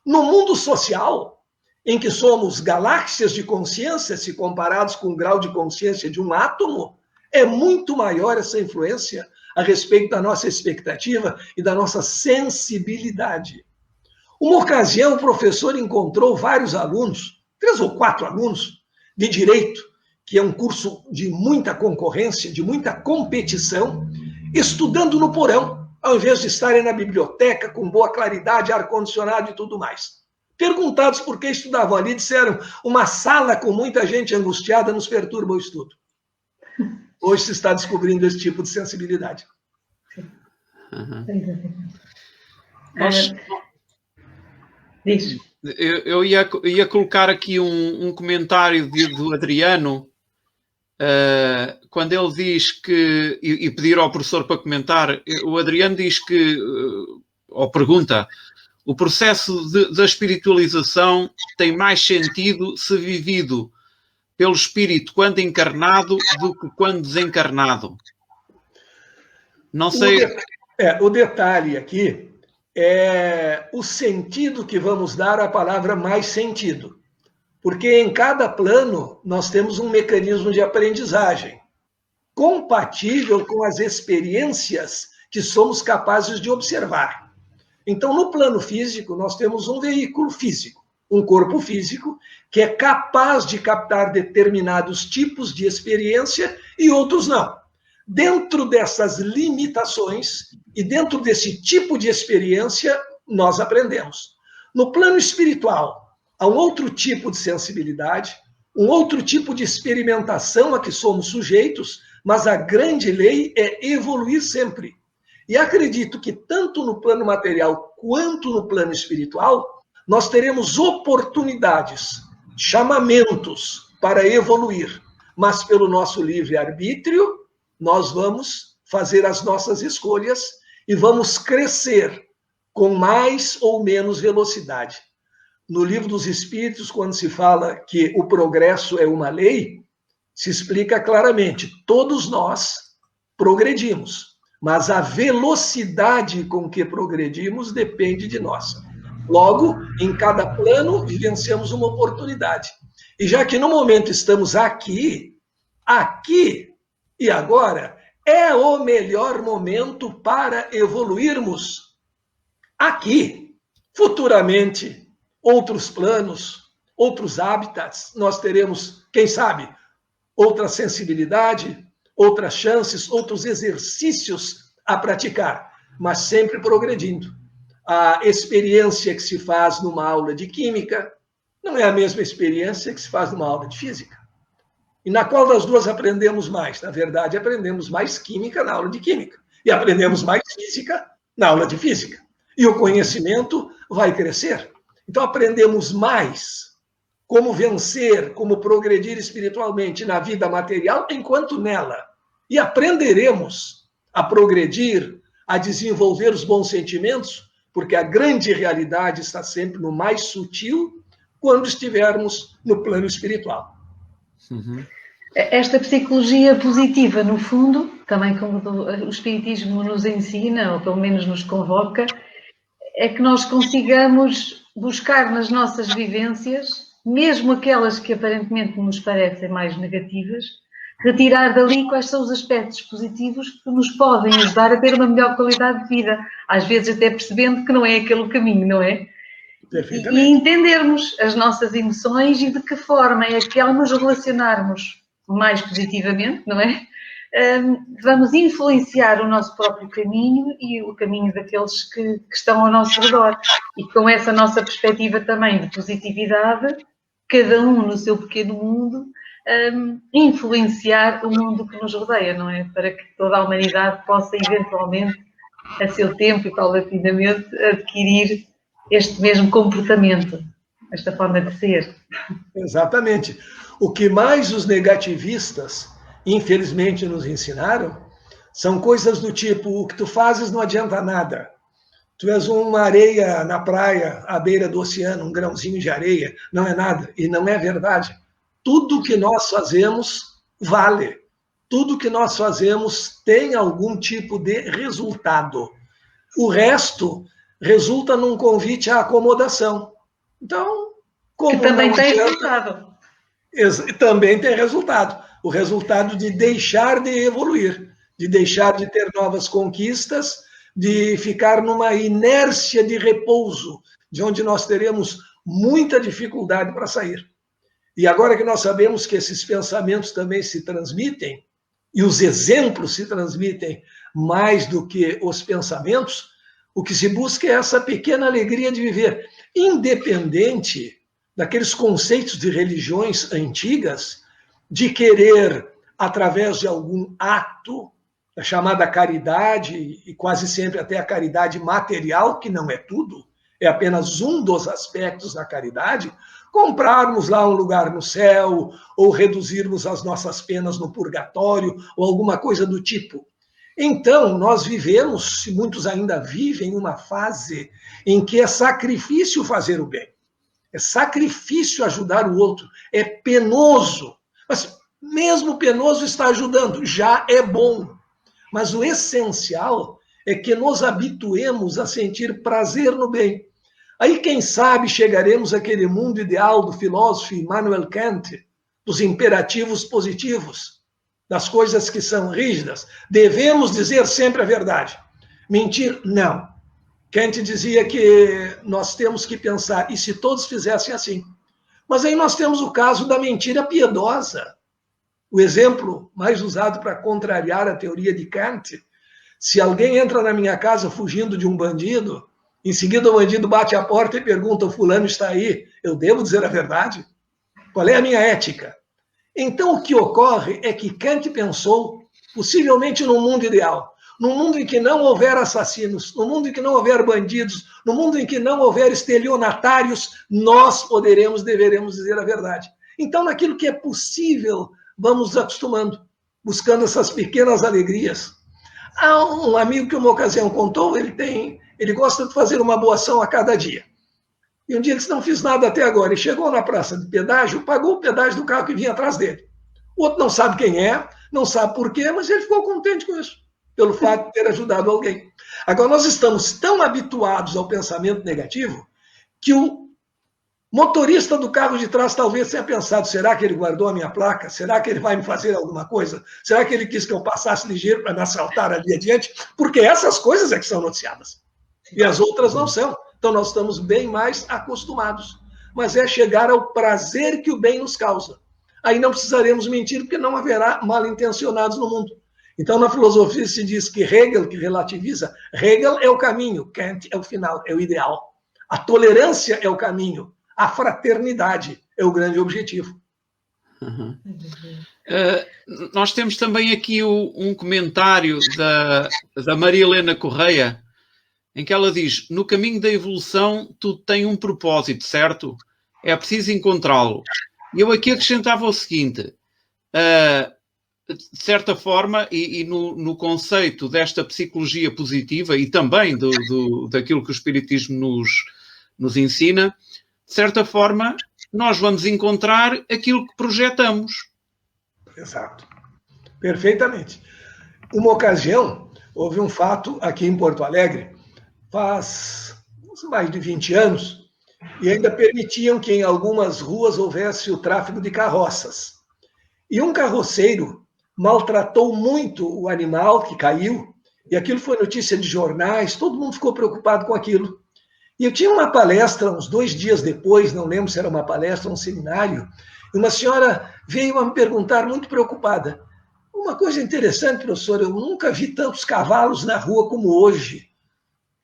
No mundo social, em que somos galáxias de consciência, se comparados com o grau de consciência de um átomo, é muito maior essa influência a respeito da nossa expectativa e da nossa sensibilidade. Uma ocasião, o professor encontrou vários alunos, 3 ou 4 alunos, de direito, que é um curso de muita concorrência, de muita competição, estudando no porão, ao invés de estarem na biblioteca com boa claridade, ar-condicionado e tudo mais. Perguntados por que estudavam ali, disseram: uma sala com muita gente angustiada nos perturba o estudo. Hoje se está descobrindo esse tipo de sensibilidade. Uhum. Eu ia colocar aqui um comentário do Adriano, quando ele diz que, e pedir ao professor para comentar, o Adriano diz que, ou pergunta, o processo da espiritualização tem mais sentido se vivido pelo espírito quando encarnado do que quando desencarnado. Não sei... O detalhe aqui é o sentido que vamos dar à palavra mais sentido. Porque em cada plano nós temos um mecanismo de aprendizagem compatível com as experiências que somos capazes de observar. Então, no plano físico, nós temos um veículo físico, um corpo físico, que é capaz de captar determinados tipos de experiência e outros não. Dentro dessas limitações e dentro desse tipo de experiência, nós aprendemos. No plano espiritual, a um outro tipo de sensibilidade, um outro tipo de experimentação a que somos sujeitos, mas a grande lei é evoluir sempre. E acredito que tanto no plano material quanto no plano espiritual, nós teremos oportunidades, chamamentos para evoluir, mas pelo nosso livre-arbítrio, nós vamos fazer as nossas escolhas e vamos crescer com mais ou menos velocidade. No Livro dos Espíritos, quando se fala que o progresso é uma lei, se explica claramente, todos nós progredimos, mas a velocidade com que progredimos depende de nós. Logo, em cada plano, vivenciamos uma oportunidade. E já que no momento estamos aqui e agora, é o melhor momento para evoluirmos. Aqui, futuramente, outros planos, outros hábitats, nós teremos, quem sabe, outra sensibilidade, outras chances, outros exercícios a praticar, mas sempre progredindo. A experiência que se faz numa aula de química não é a mesma experiência que se faz numa aula de física. E na qual das duas aprendemos mais? Na verdade, aprendemos mais química na aula de química. E aprendemos mais física na aula de física. E o conhecimento vai crescer. Então, aprendemos mais como vencer, como progredir espiritualmente na vida material enquanto nela. E aprenderemos a progredir, a desenvolver os bons sentimentos, porque a grande realidade está sempre no mais sutil quando estivermos no plano espiritual. Uhum. Esta psicologia positiva, no fundo, também como o Espiritismo nos ensina, ou pelo menos nos convoca, é que nós consigamos buscar nas nossas vivências, mesmo aquelas que aparentemente nos parecem mais negativas, retirar dali quais são os aspectos positivos que nos podem ajudar a ter uma melhor qualidade de vida. Às vezes até percebendo que não é aquele o caminho, não é? E entendermos as nossas emoções e de que forma é que ao nos relacionarmos mais positivamente, não é? Vamos influenciar o nosso próprio caminho e o caminho daqueles que estão ao nosso redor. E com essa nossa perspectiva também de positividade, cada um no seu pequeno mundo, influenciar o mundo que nos rodeia, não é? Para que toda a humanidade possa eventualmente, a seu tempo e paulatinamente, adquirir este mesmo comportamento, esta forma de ser. Exatamente. O que mais os negativistas, infelizmente, nos ensinaram são coisas do tipo: o que tu fazes não adianta nada. Tu és uma areia na praia, à beira do oceano, um grãozinho de areia, não é nada. E não é verdade. Tudo que nós fazemos vale. Tudo que nós fazemos tem algum tipo de resultado. O resto resulta num convite à acomodação. Então, como que também tem adianta, resultado. Também tem resultado. O resultado de deixar de evoluir, de deixar de ter novas conquistas, de ficar numa inércia de repouso, de onde nós teremos muita dificuldade para sair. E agora que nós sabemos que esses pensamentos também se transmitem, e os exemplos se transmitem mais do que os pensamentos, o que se busca é essa pequena alegria de viver, independente daqueles conceitos de religiões antigas, de querer, através de algum ato, a chamada caridade, e quase sempre até a caridade material, que não é tudo, é apenas um dos aspectos da caridade, comprarmos lá um lugar no céu, ou reduzirmos as nossas penas no purgatório, ou alguma coisa do tipo. Então, nós vivemos, se muitos ainda vivem, uma fase em que é sacrifício fazer o bem. É sacrifício ajudar o outro. É penoso. Mas mesmo penoso está ajudando. Já é bom. Mas o essencial é que nos habituemos a sentir prazer no bem. Aí, quem sabe, chegaremos àquele mundo ideal do filósofo Immanuel Kant, dos imperativos positivos, das coisas que são rígidas. Devemos dizer sempre a verdade. Mentir, não. Kant dizia que nós temos que pensar, e se todos fizessem assim? Mas aí nós temos o caso da mentira piedosa. O exemplo mais usado para contrariar a teoria de Kant: se alguém entra na minha casa fugindo de um bandido, Em seguida, o bandido bate a porta e pergunta: o fulano está aí? Eu devo dizer a verdade? Qual é a minha ética? Então, o que ocorre é que Kant pensou, possivelmente num mundo ideal, num mundo em que não houver assassinos, num mundo em que não houver bandidos, num mundo em que não houver estelionatários, nós deveremos dizer a verdade. Então, naquilo que é possível, vamos nos acostumando, buscando essas pequenas alegrias. Há um amigo que uma ocasião contou, ele gosta de fazer uma boa ação a cada dia. E um dia ele disse: não fiz nada até agora. E chegou na praça de pedágio, pagou o pedágio do carro que vinha atrás dele. O outro não sabe quem é, não sabe por quê, mas ele ficou contente com isso, pelo fato de ter ajudado alguém. Agora, nós estamos tão habituados ao pensamento negativo que o motorista do carro de trás talvez tenha pensado: será que ele guardou a minha placa? Será que ele vai me fazer alguma coisa? Será que ele quis que eu passasse ligeiro para me assaltar ali adiante? Porque essas coisas é que são noticiadas. E as outras não são. Então, nós estamos bem mais acostumados. Mas é chegar ao prazer que o bem nos causa. Aí não precisaremos mentir, porque não haverá mal-intencionados no mundo. Então, na filosofia se diz que Hegel, que relativiza, Hegel é o caminho, Kant é o final, é o ideal. A tolerância é o caminho, a fraternidade é o grande objetivo. Uhum. Nós temos também aqui um comentário da Maria Helena Correia, em que ela diz: no caminho da evolução tudo tem um propósito, certo? É preciso encontrá-lo. E eu aqui acrescentava o seguinte: de certa forma, e no conceito desta psicologia positiva e também daquilo que o Espiritismo nos ensina, de certa forma, nós vamos encontrar aquilo que projetamos. Exato. Perfeitamente. Uma ocasião, houve um fato aqui em Porto Alegre, faz mais de 20 anos, e ainda permitiam que em algumas ruas houvesse o tráfego de carroças. E um carroceiro maltratou muito o animal que caiu, e aquilo foi notícia de jornais, todo mundo ficou preocupado com aquilo. E eu tinha uma palestra uns 2 dias depois, não lembro se era uma palestra ou um seminário, e uma senhora veio a me perguntar, muito preocupada: uma coisa interessante, professor, eu nunca vi tantos cavalos na rua como hoje.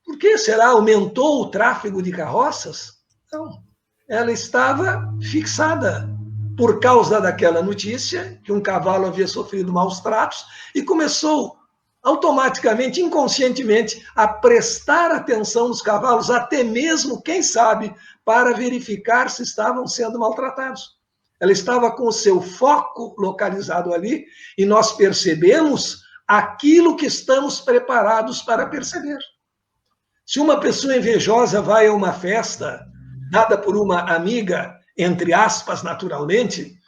Por que será? Aumentou o tráfego de carroças? Não. Ela estava fixada por causa daquela notícia, que um cavalo havia sofrido maus tratos, e começou automaticamente, inconscientemente, a prestar atenção nos cavalos, até mesmo, quem sabe, para verificar se estavam sendo maltratados. Ela estava com o seu foco localizado ali, e nós percebemos aquilo que estamos preparados para perceber. Se uma pessoa invejosa vai a uma festa, dada por uma amiga, entre aspas, naturalmente,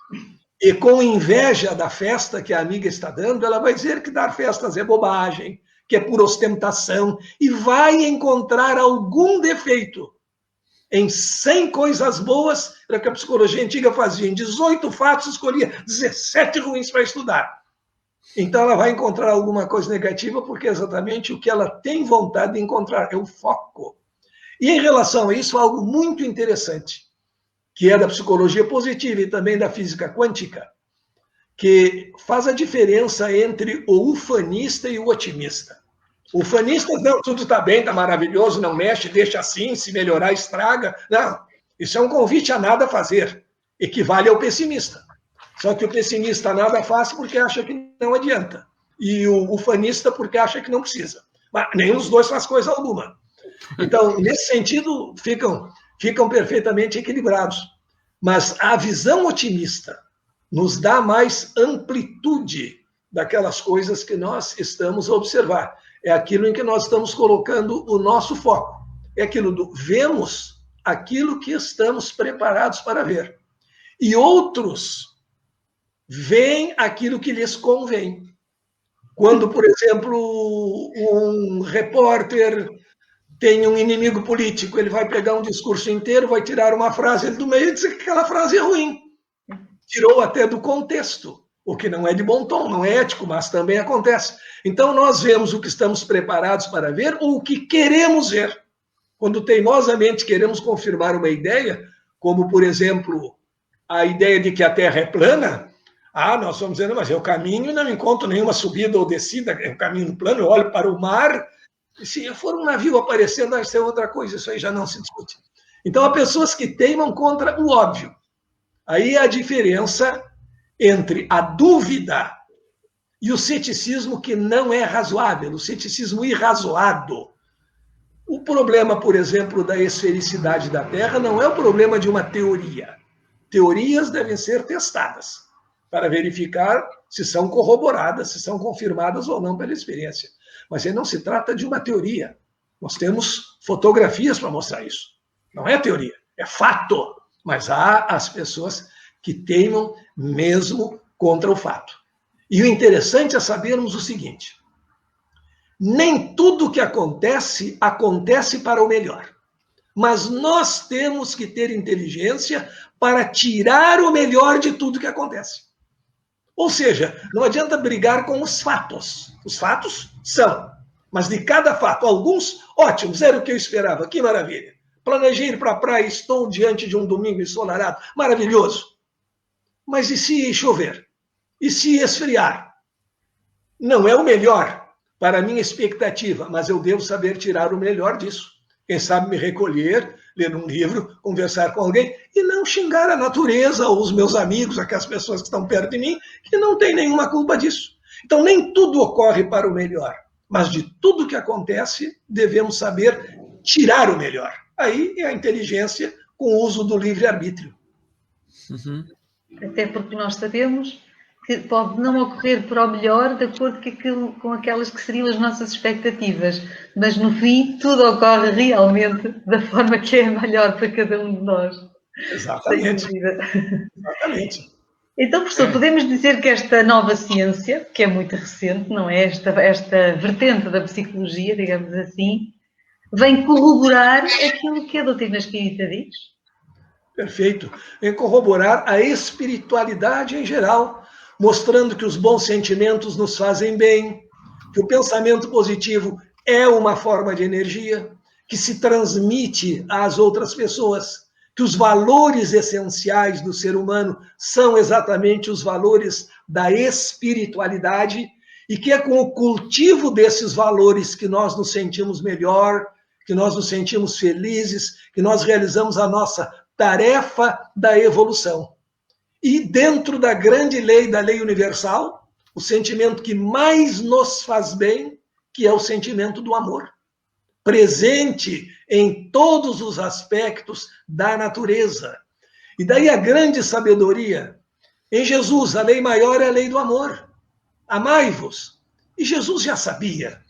e com inveja da festa que a amiga está dando, ela vai dizer que dar festas é bobagem, que é por ostentação, e vai encontrar algum defeito. Em 100 coisas boas, era que a psicologia antiga fazia. Em 18 fatos, escolhia 17 ruins para estudar. Então, ela vai encontrar alguma coisa negativa, porque é exatamente o que ela tem vontade de encontrar, é o foco. E em relação a isso, algo muito interessante, que é da psicologia positiva e também da física quântica, que faz a diferença entre o ufanista e o otimista. O ufanista, não, tudo está bem, está maravilhoso, não mexe, deixa assim, se melhorar, estraga. Não, isso é um convite a nada fazer, equivale ao pessimista. Só que o pessimista nada faz porque acha que não adianta. E o ufanista porque acha que não precisa. Mas nenhum dos dois faz coisa alguma. Então, nesse sentido, ficam perfeitamente equilibrados. Mas a visão otimista nos dá mais amplitude daquelas coisas que nós estamos a observar. É aquilo em que nós estamos colocando o nosso foco. É aquilo do vemos aquilo que estamos preparados para ver. E outros veem aquilo que lhes convém. Quando, por exemplo, um repórter tem um inimigo político, ele vai pegar um discurso inteiro, vai tirar uma frase do meio e dizer que aquela frase é ruim. Tirou até do contexto, o que não é de bom tom, não é ético, mas também acontece. Então, nós vemos o que estamos preparados para ver ou o que queremos ver. Quando teimosamente queremos confirmar uma ideia, como, por exemplo, a ideia de que a Terra é plana, nós vamos dizendo, mas é o caminho e não encontro nenhuma subida ou descida, é o caminho plano, eu olho para o mar E se for um navio aparecendo, vai ser outra coisa, isso aí já não se discute. Então, há pessoas que teimam contra o óbvio. Aí a diferença entre a dúvida e o ceticismo que não é razoável, o ceticismo irrazoado. O problema, por exemplo, da esfericidade da Terra não é o problema de uma teoria. Teorias devem ser testadas para verificar se são corroboradas, se são confirmadas ou não pela experiência. Mas aí não se trata de uma teoria. Nós temos fotografias para mostrar isso. Não é teoria, é fato. Mas há as pessoas que teimam mesmo contra o fato. E o interessante é sabermos o seguinte: nem tudo que acontece, acontece para o melhor. Mas nós temos que ter inteligência para tirar o melhor de tudo que acontece. Ou seja, não adianta brigar com os fatos. Os fatos são. Mas de cada fato, alguns ótimos, era o que eu esperava, que maravilha. Planejei ir para a praia, estou diante de um domingo ensolarado, maravilhoso. Mas e se chover? E se esfriar? Não é o melhor para a minha expectativa, mas eu devo saber tirar o melhor disso. Quem sabe me recolher, ler um livro, conversar com alguém e não xingar a natureza ou os meus amigos, aquelas pessoas que estão perto de mim, que não têm nenhuma culpa disso. Então, nem tudo ocorre para o melhor, mas de tudo que acontece, devemos saber tirar o melhor. Aí é a inteligência com o uso do livre-arbítrio. Uhum. Até porque nós sabemos que pode não ocorrer para o melhor de acordo com aquelas que seriam as nossas expectativas, mas no fim tudo ocorre realmente da forma que é melhor para cada um de nós. Exatamente. Exatamente. Então, professor, podemos dizer que esta nova ciência, que é muito recente, não é? Esta vertente da psicologia, digamos assim, vem corroborar aquilo que a doutrina espírita diz? Perfeito. Vem corroborar a espiritualidade em geral, mostrando que os bons sentimentos nos fazem bem, que o pensamento positivo é uma forma de energia que se transmite às outras pessoas, que os valores essenciais do ser humano são exatamente os valores da espiritualidade e que é com o cultivo desses valores que nós nos sentimos melhor, que nós nos sentimos felizes, que nós realizamos a nossa tarefa da evolução. E dentro da grande lei, da lei universal, o sentimento que mais nos faz bem, que é o sentimento do amor, presente em todos os aspectos da natureza. E daí a grande sabedoria. Em Jesus, a lei maior é a lei do amor. Amai-vos. E Jesus já sabia,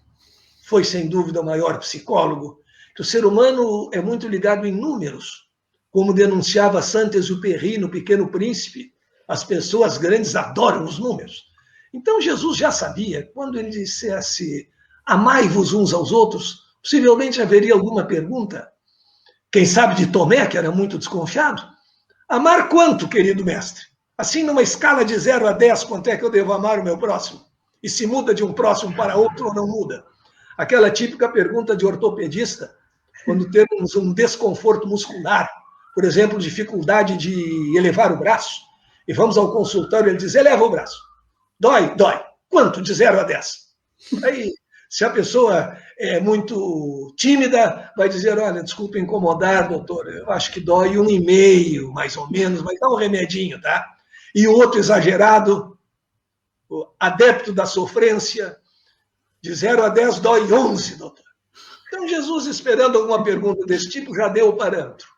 foi sem dúvida o maior psicólogo, que o ser humano é muito ligado em números. Como denunciava Saint-Exupéry no Pequeno Príncipe, as pessoas grandes adoram os números. Então Jesus já sabia, quando ele dissesse amai-vos uns aos outros, possivelmente haveria alguma pergunta. Quem sabe de Tomé, que era muito desconfiado? Amar quanto, querido mestre? Assim, numa escala de 0 a 10, quanto é que eu devo amar o meu próximo? E se muda de um próximo para outro ou não muda? Aquela típica pergunta de ortopedista, quando temos um desconforto muscular, por exemplo, dificuldade de elevar o braço, e vamos ao consultório, ele diz, eleva o braço. Dói, dói. Quanto? De 0 a 10. Aí, se a pessoa é muito tímida, vai dizer, olha, desculpa incomodar, doutor, eu acho que dói 1,5, mais ou menos, mas dá um remedinho, tá? E o outro exagerado, o adepto da sofrência, de 0 a 10 dói 11, doutor. Então, Jesus, esperando alguma pergunta desse tipo, já deu o parâmetro.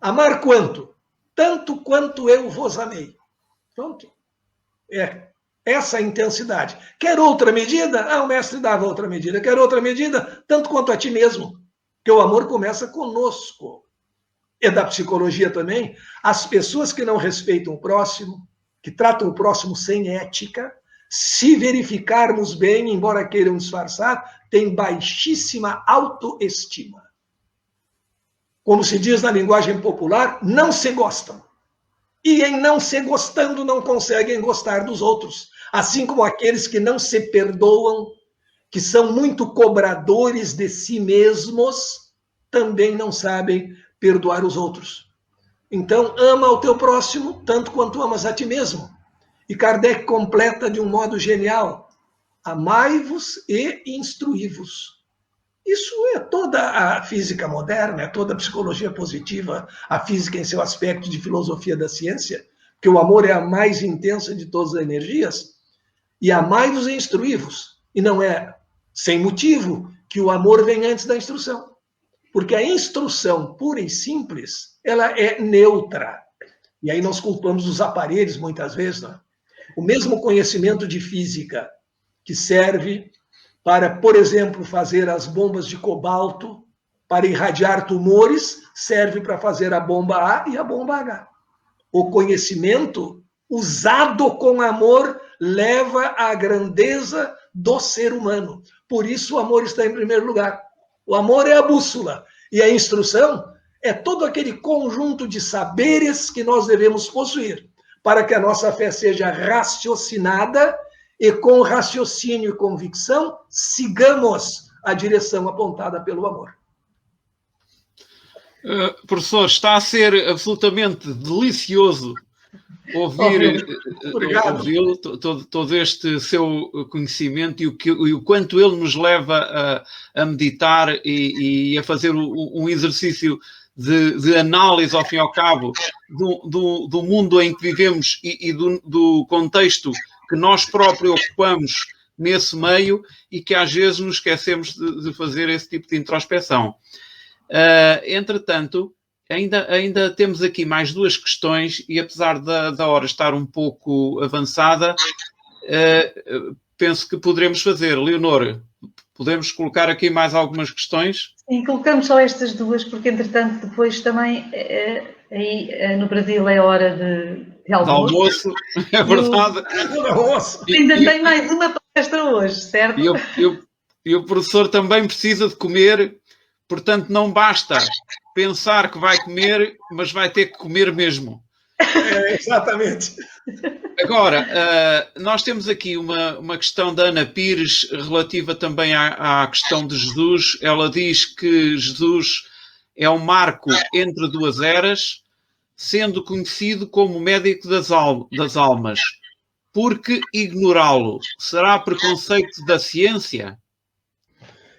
Amar quanto? Tanto quanto eu vos amei. Pronto. É essa a intensidade. Quer outra medida? Ah, o mestre dava outra medida. Quer outra medida? Tanto quanto a ti mesmo. Porque o amor começa conosco. É da psicologia também. As pessoas que não respeitam o próximo, que tratam o próximo sem ética, se verificarmos bem, embora queiram disfarçar, têm baixíssima autoestima. Como se diz na linguagem popular, não se gostam. E em não se gostando, não conseguem gostar dos outros. Assim como aqueles que não se perdoam, que são muito cobradores de si mesmos, também não sabem perdoar os outros. Então, ama o teu próximo tanto quanto amas a ti mesmo. E Kardec completa de um modo genial: amai-vos e instruí-vos. Isso é toda a física moderna, é toda a psicologia positiva, a física em seu aspecto de filosofia da ciência, que o amor é a mais intensa de todas as energias, e amai-vos e instruí-vos. E não é sem motivo que o amor vem antes da instrução. Porque a instrução pura e simples, ela é neutra. E aí nós culpamos os aparelhos muitas vezes, não é? O mesmo conhecimento de física que serve para, por exemplo, fazer as bombas de cobalto, para irradiar tumores, serve para fazer a bomba A e a bomba H. O conhecimento usado com amor leva à grandeza do ser humano. Por isso o amor está em primeiro lugar. O amor é a bússola e a instrução é todo aquele conjunto de saberes que nós devemos possuir para que a nossa fé seja raciocinada e com raciocínio e convicção sigamos a direção apontada pelo amor. Professor, está a ser absolutamente delicioso ouvi-lo, todo este seu conhecimento e o quanto ele nos leva a meditar e a fazer um exercício de análise, ao fim e ao cabo, do mundo em que vivemos e do contexto que nós próprios ocupamos nesse meio e que às vezes nos esquecemos de fazer esse tipo de introspeção. Entretanto, ainda temos aqui mais duas questões e apesar da hora estar um pouco avançada, penso que poderemos fazer. Leonor, podemos colocar aqui mais algumas questões? Sim, colocamos só estas duas, porque entretanto depois também aí no Brasil é hora de almoço. É verdade. Ainda tem mais uma palestra hoje, certo? E o professor também precisa de comer, portanto não basta pensar que vai comer, mas vai ter que comer mesmo. Exatamente. Agora, nós temos aqui uma questão da Ana Pires relativa também à questão de Jesus. Ela diz que Jesus é um marco entre duas eras, sendo conhecido como médico das almas. Por que ignorá-lo? Será preconceito da ciência?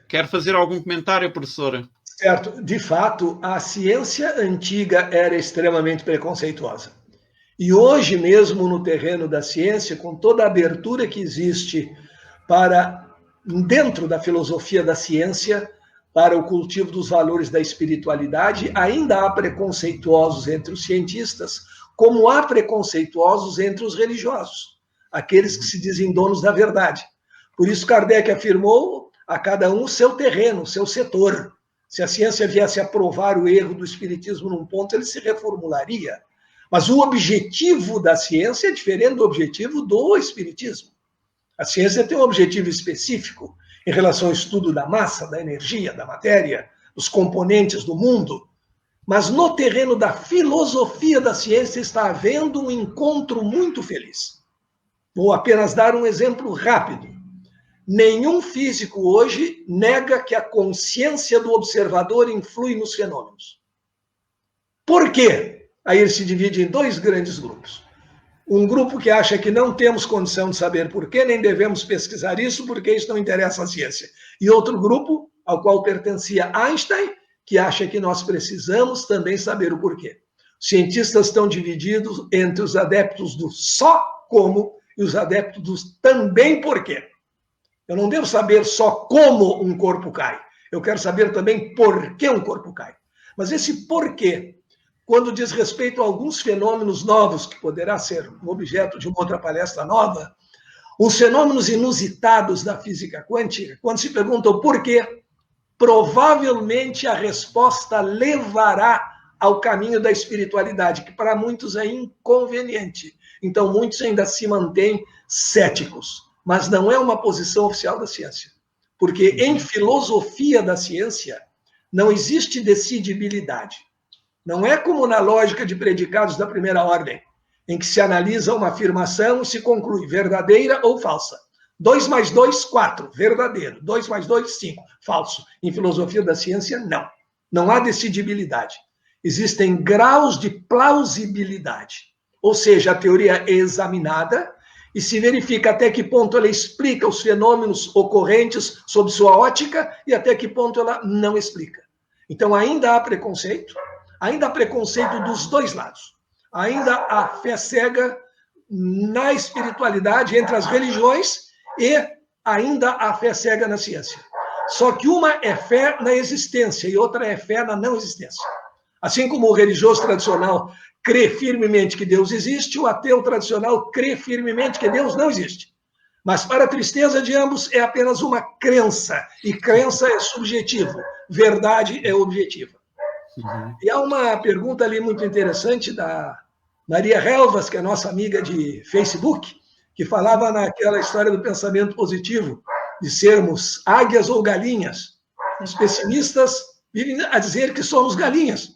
Quer fazer algum comentário, professora? Certo. De fato, a ciência antiga era extremamente preconceituosa. E hoje mesmo, no terreno da ciência, com toda a abertura que existe para, dentro da filosofia da ciência, para o cultivo dos valores da espiritualidade, ainda há preconceituosos entre os cientistas, como há preconceituosos entre os religiosos, aqueles que se dizem donos da verdade. Por isso, Kardec afirmou a cada um o seu terreno, o seu setor. Se a ciência viesse a provar o erro do espiritismo num ponto, ele se reformularia. Mas o objetivo da ciência é diferente do objetivo do espiritismo. A ciência tem um objetivo específico em relação ao estudo da massa, da energia, da matéria, dos componentes do mundo. Mas no terreno da filosofia da ciência está havendo um encontro muito feliz. Vou apenas dar um exemplo rápido. Nenhum físico hoje nega que a consciência do observador influi nos fenômenos. Por quê? Aí ele se divide em dois grandes grupos. Um grupo que acha que não temos condição de saber por quê, nem devemos pesquisar isso, porque isso não interessa à ciência. E outro grupo, ao qual pertencia Einstein, que acha que nós precisamos também saber o porquê. Os cientistas estão divididos entre os adeptos do só como e os adeptos do também porquê. Eu não devo saber só como um corpo cai. Eu quero saber também por que um corpo cai. Mas esse porquê, quando diz respeito a alguns fenômenos novos, que poderá ser um objeto de uma outra palestra nova, os fenômenos inusitados da física quântica, quando se perguntam por quê, provavelmente a resposta levará ao caminho da espiritualidade, que para muitos é inconveniente. Então, muitos ainda se mantêm céticos. Mas não é uma posição oficial da ciência. Porque em filosofia da ciência não existe decidibilidade. Não é como na lógica de predicados da primeira ordem, em que se analisa uma afirmação e se conclui verdadeira ou falsa. 2 mais 2, 4, verdadeiro. 2 mais 2, 5, falso. Em filosofia da ciência, não. Não há decidibilidade. Existem graus de plausibilidade. Ou seja, a teoria é examinada e se verifica até que ponto ela explica os fenômenos ocorrentes sob sua ótica e até que ponto ela não explica. Então, ainda há preconceito dos dois lados. Ainda há fé cega na espiritualidade, entre as religiões, e ainda há fé cega na ciência. Só que uma é fé na existência e outra é fé na não existência. Assim como o religioso tradicional crê firmemente que Deus existe, o ateu tradicional crê firmemente que Deus não existe. Mas, para a tristeza de ambos, é apenas uma crença, e crença é subjetivo, verdade é objetiva. Uhum. E há uma pergunta ali muito interessante da Maria Helvas, que é nossa amiga de Facebook, que falava naquela história do pensamento positivo, de sermos águias ou galinhas. Os pessimistas vivem a dizer que somos galinhas.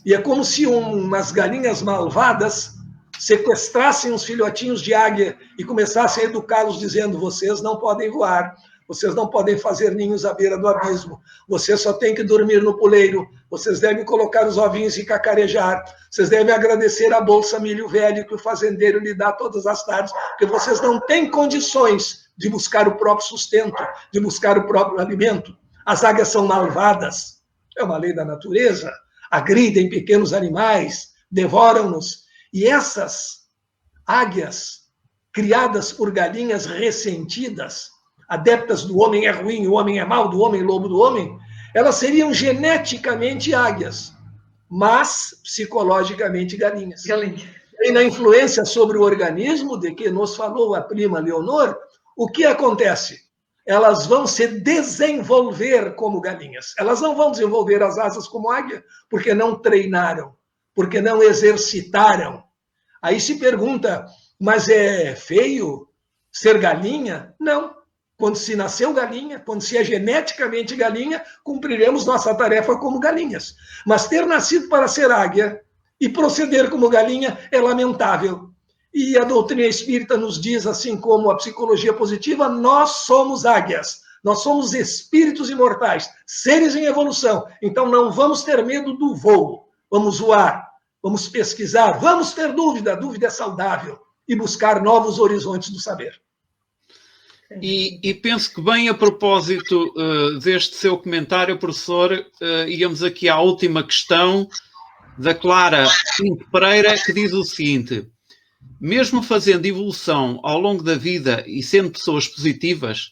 E é como se umas galinhas malvadas sequestrassem uns filhotinhos de águia e começassem a educá-los dizendo: vocês não podem voar, vocês não podem fazer ninhos à beira do abismo, vocês só têm que dormir no puleiro, vocês devem colocar os ovinhos e cacarejar, vocês devem agradecer a bolsa milho velho que o fazendeiro lhe dá todas as tardes, porque vocês não têm condições de buscar o próprio sustento, de buscar o próprio alimento. As águias são malvadas, é uma lei da natureza, agridem pequenos animais, devoram-nos. E essas águias, criadas por galinhas ressentidas, adeptas do homem é ruim, o homem é mau, do homem lobo do homem, elas seriam geneticamente águias, mas psicologicamente galinhas. E na influência sobre o organismo, de que nos falou a prima Leonor, o que acontece? Elas vão se desenvolver como galinhas. Elas não vão desenvolver as asas como águia, porque não treinaram, porque não exercitaram. Aí se pergunta, mas é feio ser galinha? Não. Quando se nasceu galinha, quando se é geneticamente galinha, cumpriremos nossa tarefa como galinhas. Mas ter nascido para ser águia e proceder como galinha é lamentável. E a doutrina espírita nos diz, assim como a psicologia positiva, nós somos águias, nós somos espíritos imortais, seres em evolução. Então não vamos ter medo do voo, vamos voar, vamos pesquisar, vamos ter dúvida, a dúvida é saudável, e buscar novos horizontes do saber. E penso que bem a propósito deste seu comentário, professor, íamos aqui à última questão da Clara Pinto Pereira, que diz o seguinte: mesmo fazendo evolução ao longo da vida e sendo pessoas positivas,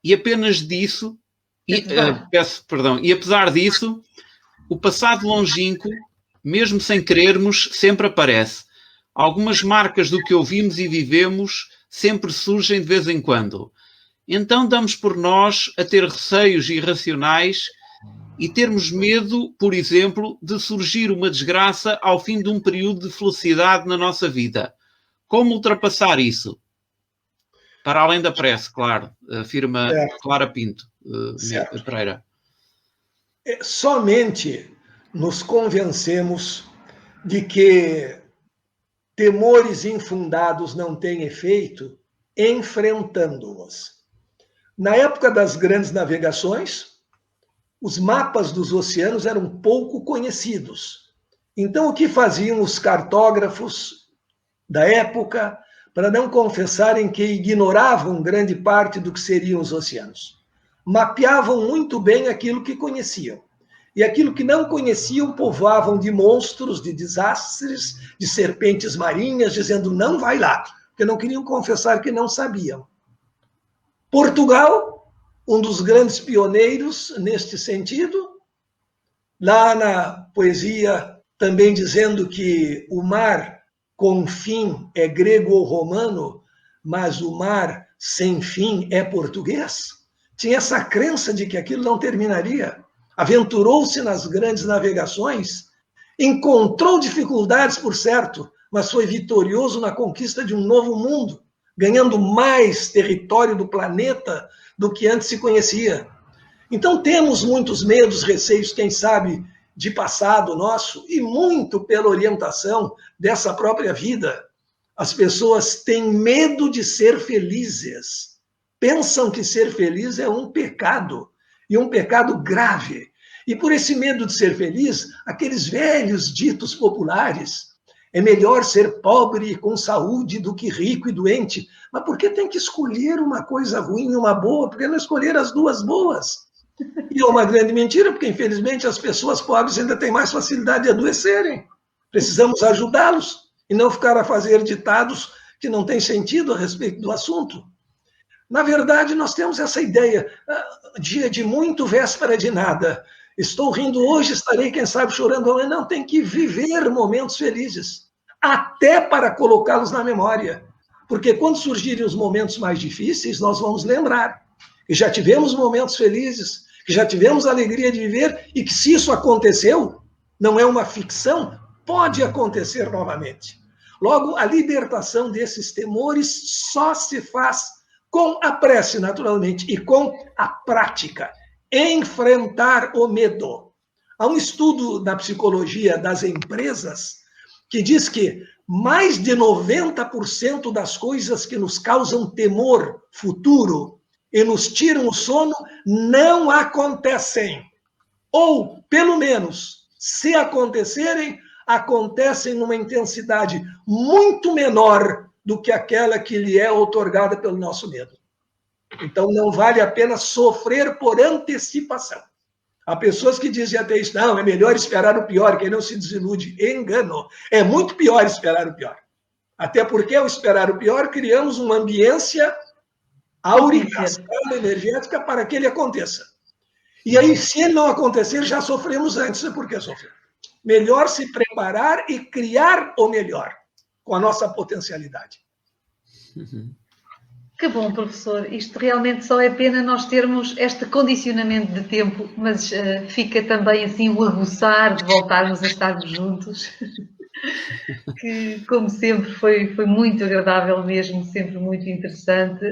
e apenas disso, e apesar disso, o passado longínquo, mesmo sem querermos, sempre aparece. Algumas marcas do que ouvimos e vivemos sempre surgem de vez em quando. Então damos por nós a ter receios irracionais e termos medo, por exemplo, de surgir uma desgraça ao fim de um período de felicidade na nossa vida. Como ultrapassar isso? Para além da prece, claro, afirma Clara Pinto Pereira. Somente nos convencemos de que temores infundados não têm efeito enfrentando-os. Na época das grandes navegações, os mapas dos oceanos eram pouco conhecidos. Então, o que faziam os cartógrafos da época para não confessarem que ignoravam grande parte do que seriam os oceanos? Mapeavam muito bem aquilo que conheciam. E aquilo que não conheciam, povoavam de monstros, de desastres, de serpentes marinhas, dizendo não vai lá, porque não queriam confessar que não sabiam. Portugal, um dos grandes pioneiros neste sentido, lá na poesia também dizendo que o mar com fim é grego ou romano, mas o mar sem fim é português. Tinha essa crença de que aquilo não terminaria. Aventurou-se nas grandes navegações, encontrou dificuldades, por certo, mas foi vitorioso na conquista de um novo mundo, ganhando mais território do planeta do que antes se conhecia. Então temos muitos medos, receios, quem sabe, de passado nosso, e muito pela orientação dessa própria vida. As pessoas têm medo de ser felizes. Pensam que ser feliz é um pecado, e um pecado grave. E por esse medo de ser feliz, aqueles velhos ditos populares, É melhor ser pobre e com saúde do que rico e doente. Mas por que tem que escolher uma coisa ruim e uma boa? Por que não escolher as duas boas? E é uma grande mentira, porque infelizmente as pessoas pobres ainda têm mais facilidade de adoecerem. Precisamos ajudá-los e não ficar a fazer ditados que não têm sentido a respeito do assunto. Na verdade, nós temos essa ideia, dia de muito, véspera de nada. Estou rindo hoje, estarei, quem sabe, chorando amanhã. Não, tem que viver momentos felizes, até para colocá-los na memória. Porque quando surgirem os momentos mais difíceis, nós vamos lembrar que já tivemos momentos felizes, que já tivemos a alegria de viver e que, se isso aconteceu, não é uma ficção, pode acontecer novamente. Logo, a libertação desses temores só se faz com a prece, naturalmente, e com a prática. Enfrentar o medo. Há um estudo na psicologia das empresas que diz que mais de 90% das coisas que nos causam temor futuro e nos tiram o sono não acontecem. Ou, pelo menos, se acontecerem, acontecem numa intensidade muito menor do que aquela que lhe é outorgada pelo nosso medo. Então, não vale a pena sofrer por antecipação. Há pessoas que dizem até isso, não, é melhor esperar o pior, quem não se desilude. Engano. É muito pior esperar o pior. Até porque, ao esperar o pior, criamos uma ambiência áurica, energética, para que ele aconteça. E aí, se ele não acontecer, já sofremos antes. Por que sofrer? Melhor se preparar e criar o melhor, com a nossa potencialidade. Que bom, professor. Isto realmente só é pena nós termos este condicionamento de tempo, mas fica também assim o aguçar de voltarmos a estarmos juntos, que, como sempre, foi muito agradável mesmo, sempre muito interessante.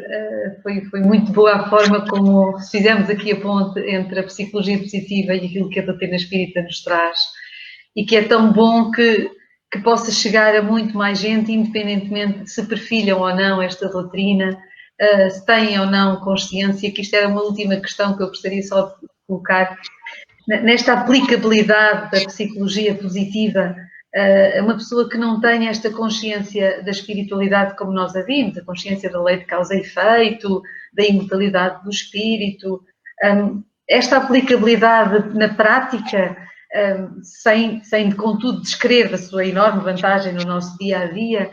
Foi muito boa a forma como fizemos aqui a ponte entre a psicologia positiva e aquilo que a doutrina espírita nos traz, e que é tão bom que possa chegar a muito mais gente, independentemente de se perfilham ou não esta doutrina, se têm ou não consciência, que isto era uma última questão que eu gostaria só de colocar, nesta aplicabilidade da psicologia positiva, uma pessoa que não tenha esta consciência da espiritualidade como nós a vimos, a consciência da lei de causa e efeito, da imortalidade do espírito, esta aplicabilidade na prática, sem contudo descrever a sua enorme vantagem no nosso dia-a-dia,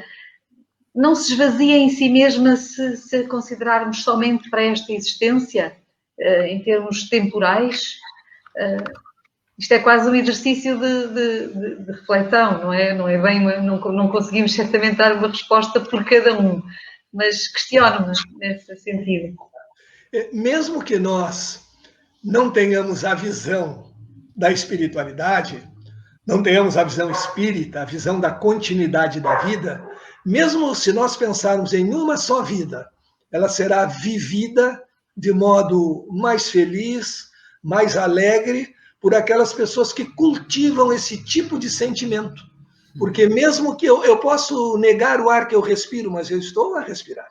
não se esvazia em si mesma se considerarmos somente para esta existência, em termos temporais. Isto é quase um exercício de reflexão, não é? Não é bem, não conseguimos certamente dar uma resposta por cada um, mas questiono-me nesse sentido. Mesmo que nós não tenhamos a visão da espiritualidade, não tenhamos a visão espírita, a visão da continuidade da vida, mesmo se nós pensarmos em uma só vida, ela será vivida de modo mais feliz, mais alegre, por aquelas pessoas que cultivam esse tipo de sentimento. Porque mesmo que eu posso negar o ar que eu respiro, mas eu estou a respirar.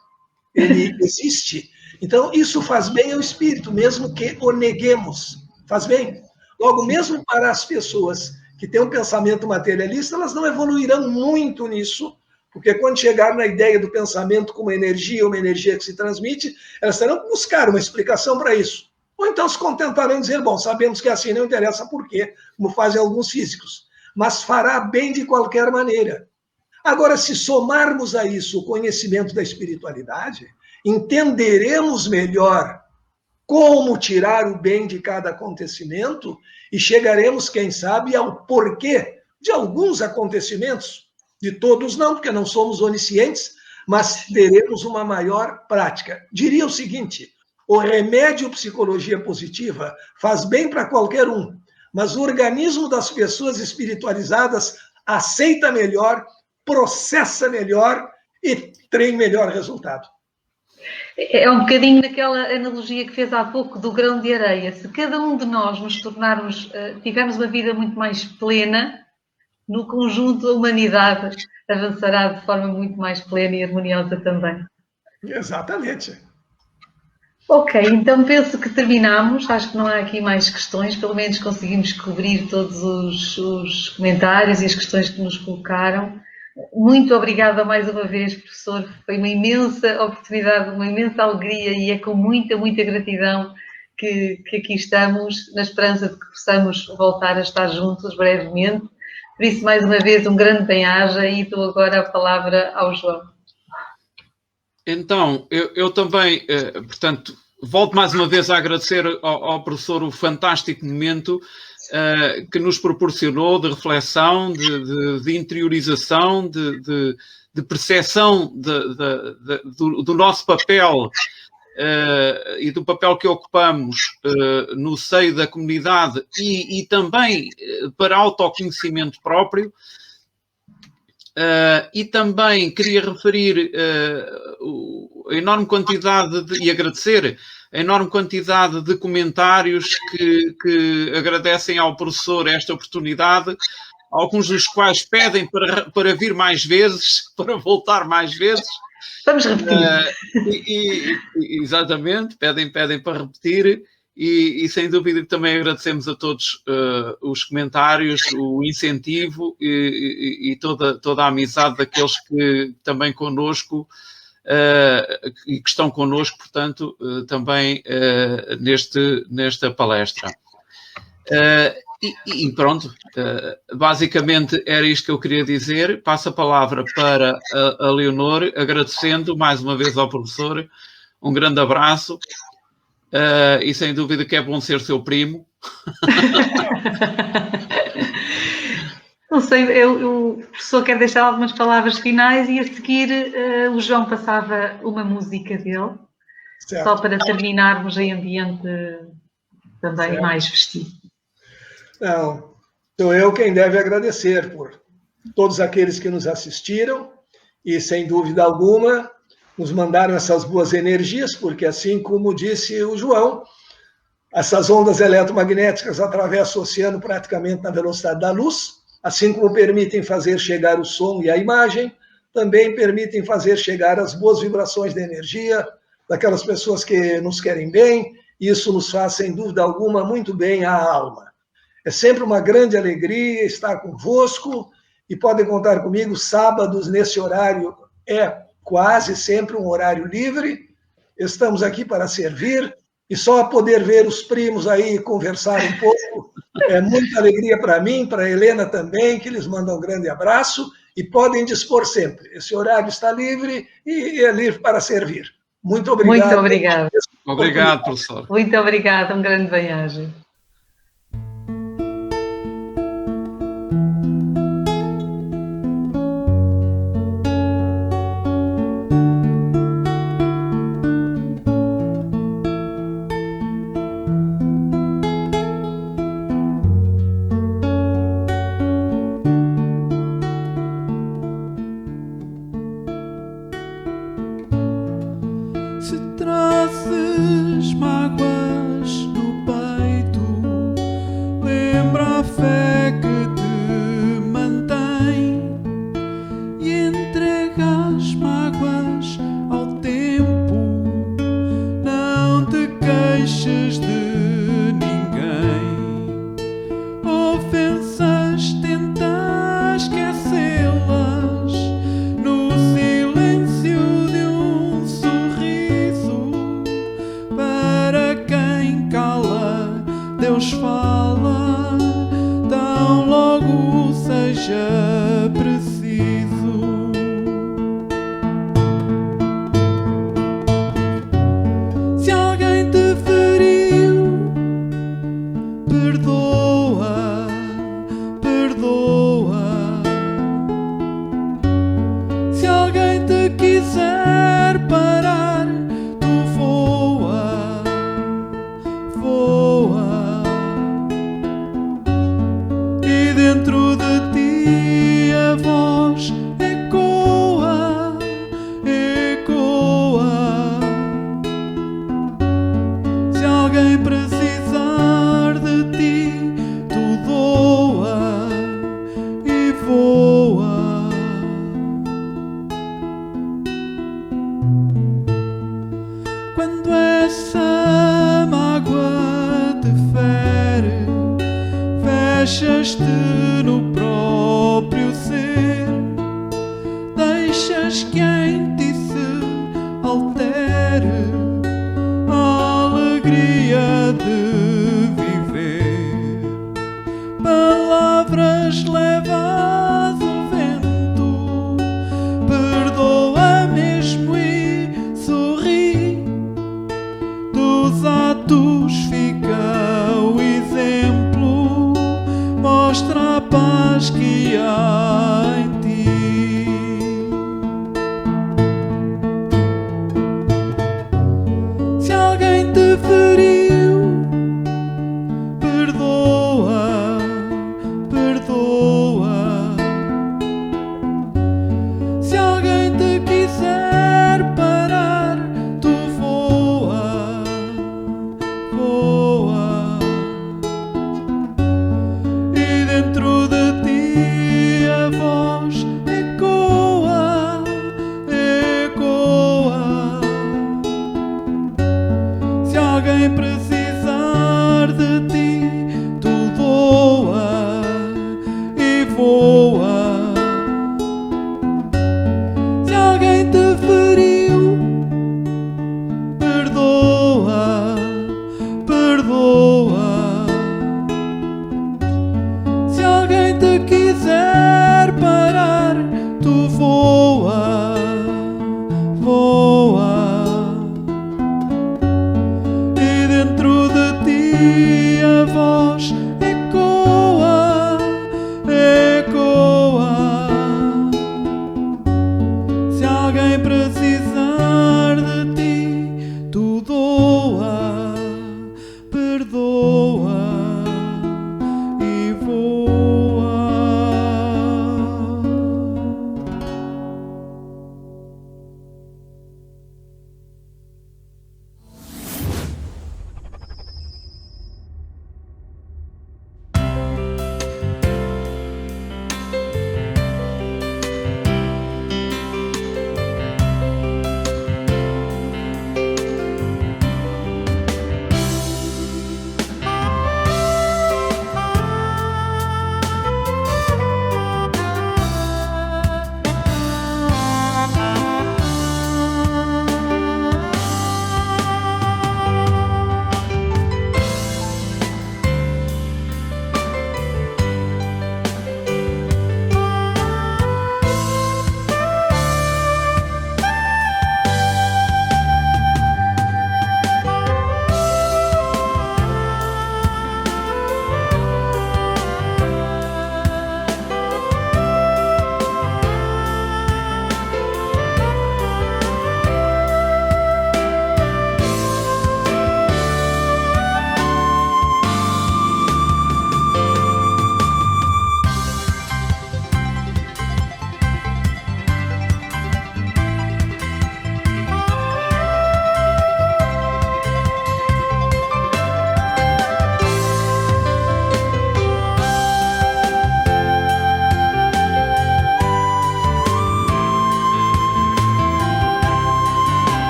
Ele existe. Então, isso faz bem ao espírito, mesmo que o neguemos. Faz bem. Logo, mesmo para as pessoas que têm um pensamento materialista, elas não evoluirão muito nisso, porque quando chegar na ideia do pensamento como uma energia que se transmite, elas terão que buscar uma explicação para isso. Ou então se contentarão em dizer, bom, sabemos que assim não interessa por quê, como fazem alguns físicos, mas fará bem de qualquer maneira. Agora, se somarmos a isso o conhecimento da espiritualidade, entenderemos melhor como tirar o bem de cada acontecimento e chegaremos, quem sabe, ao porquê de alguns acontecimentos. De todos não, porque não somos oniscientes, mas teremos uma maior prática. Diria o seguinte, o remédio psicologia positiva faz bem para qualquer um, mas o organismo das pessoas espiritualizadas aceita melhor, processa melhor e tem melhor resultado. É um bocadinho daquela analogia que fez há pouco do grão de areia. Se cada um de nós nos tornarmos, tivermos uma vida muito mais plena, no conjunto a humanidade avançará de forma muito mais plena e harmoniosa também. Exatamente. Ok, então penso que terminamos. Acho que não há aqui mais questões. Pelo menos conseguimos cobrir todos os comentários e as questões que nos colocaram. Muito obrigada mais uma vez, professor. Foi uma imensa oportunidade, uma imensa alegria e é com muita, muita gratidão que aqui estamos, na esperança de que possamos voltar a estar juntos brevemente. Por isso, mais uma vez, um grande bem-aja e dou agora a palavra ao João. Então, eu também, portanto, volto mais uma vez a agradecer ao professor o fantástico momento que nos proporcionou de reflexão, de interiorização, de percepção do nosso papel e do papel que ocupamos no seio da comunidade e também para autoconhecimento próprio. E também queria referir a enorme quantidade e agradecer a enorme quantidade de comentários que agradecem ao professor esta oportunidade, alguns dos quais pedem para vir mais vezes, para voltar mais vezes. Vamos repetir. Exatamente, pedem para repetir. E sem dúvida que também agradecemos a todos os comentários, o incentivo e toda a amizade daqueles que também connosco e que estão connosco, portanto, também nesta palestra. E pronto, basicamente era isto que eu queria dizer. Passo a palavra para a Leonor, agradecendo mais uma vez ao professor. Um grande abraço. E sem dúvida que é bom ser seu primo. Não sei, o professor quer deixar algumas palavras finais e a seguir o João passava uma música dele, certo, só para terminarmos em ambiente também certo, mais festivo. Não, sou eu quem deve agradecer por todos aqueles que nos assistiram e, sem dúvida alguma, nos mandaram essas boas energias, porque assim como disse o João, essas ondas eletromagnéticas atravessam o oceano praticamente na velocidade da luz, assim como permitem fazer chegar o som e a imagem, também permitem fazer chegar as boas vibrações de energia daquelas pessoas que nos querem bem, e isso nos faz, sem dúvida alguma, muito bem à alma. É sempre uma grande alegria estar convosco, e podem contar comigo, sábados, nesse horário, quase sempre um horário livre, estamos aqui para servir, e só poder ver os primos aí conversar um pouco, é muita alegria para mim, para a Helena também, que lhes manda um grande abraço, e podem dispor sempre. Esse horário está livre e é livre para servir. Muito obrigado. Muito obrigado. Obrigado, professor. Muito obrigado, um grande bem-aja. Dentro de ti paz que há.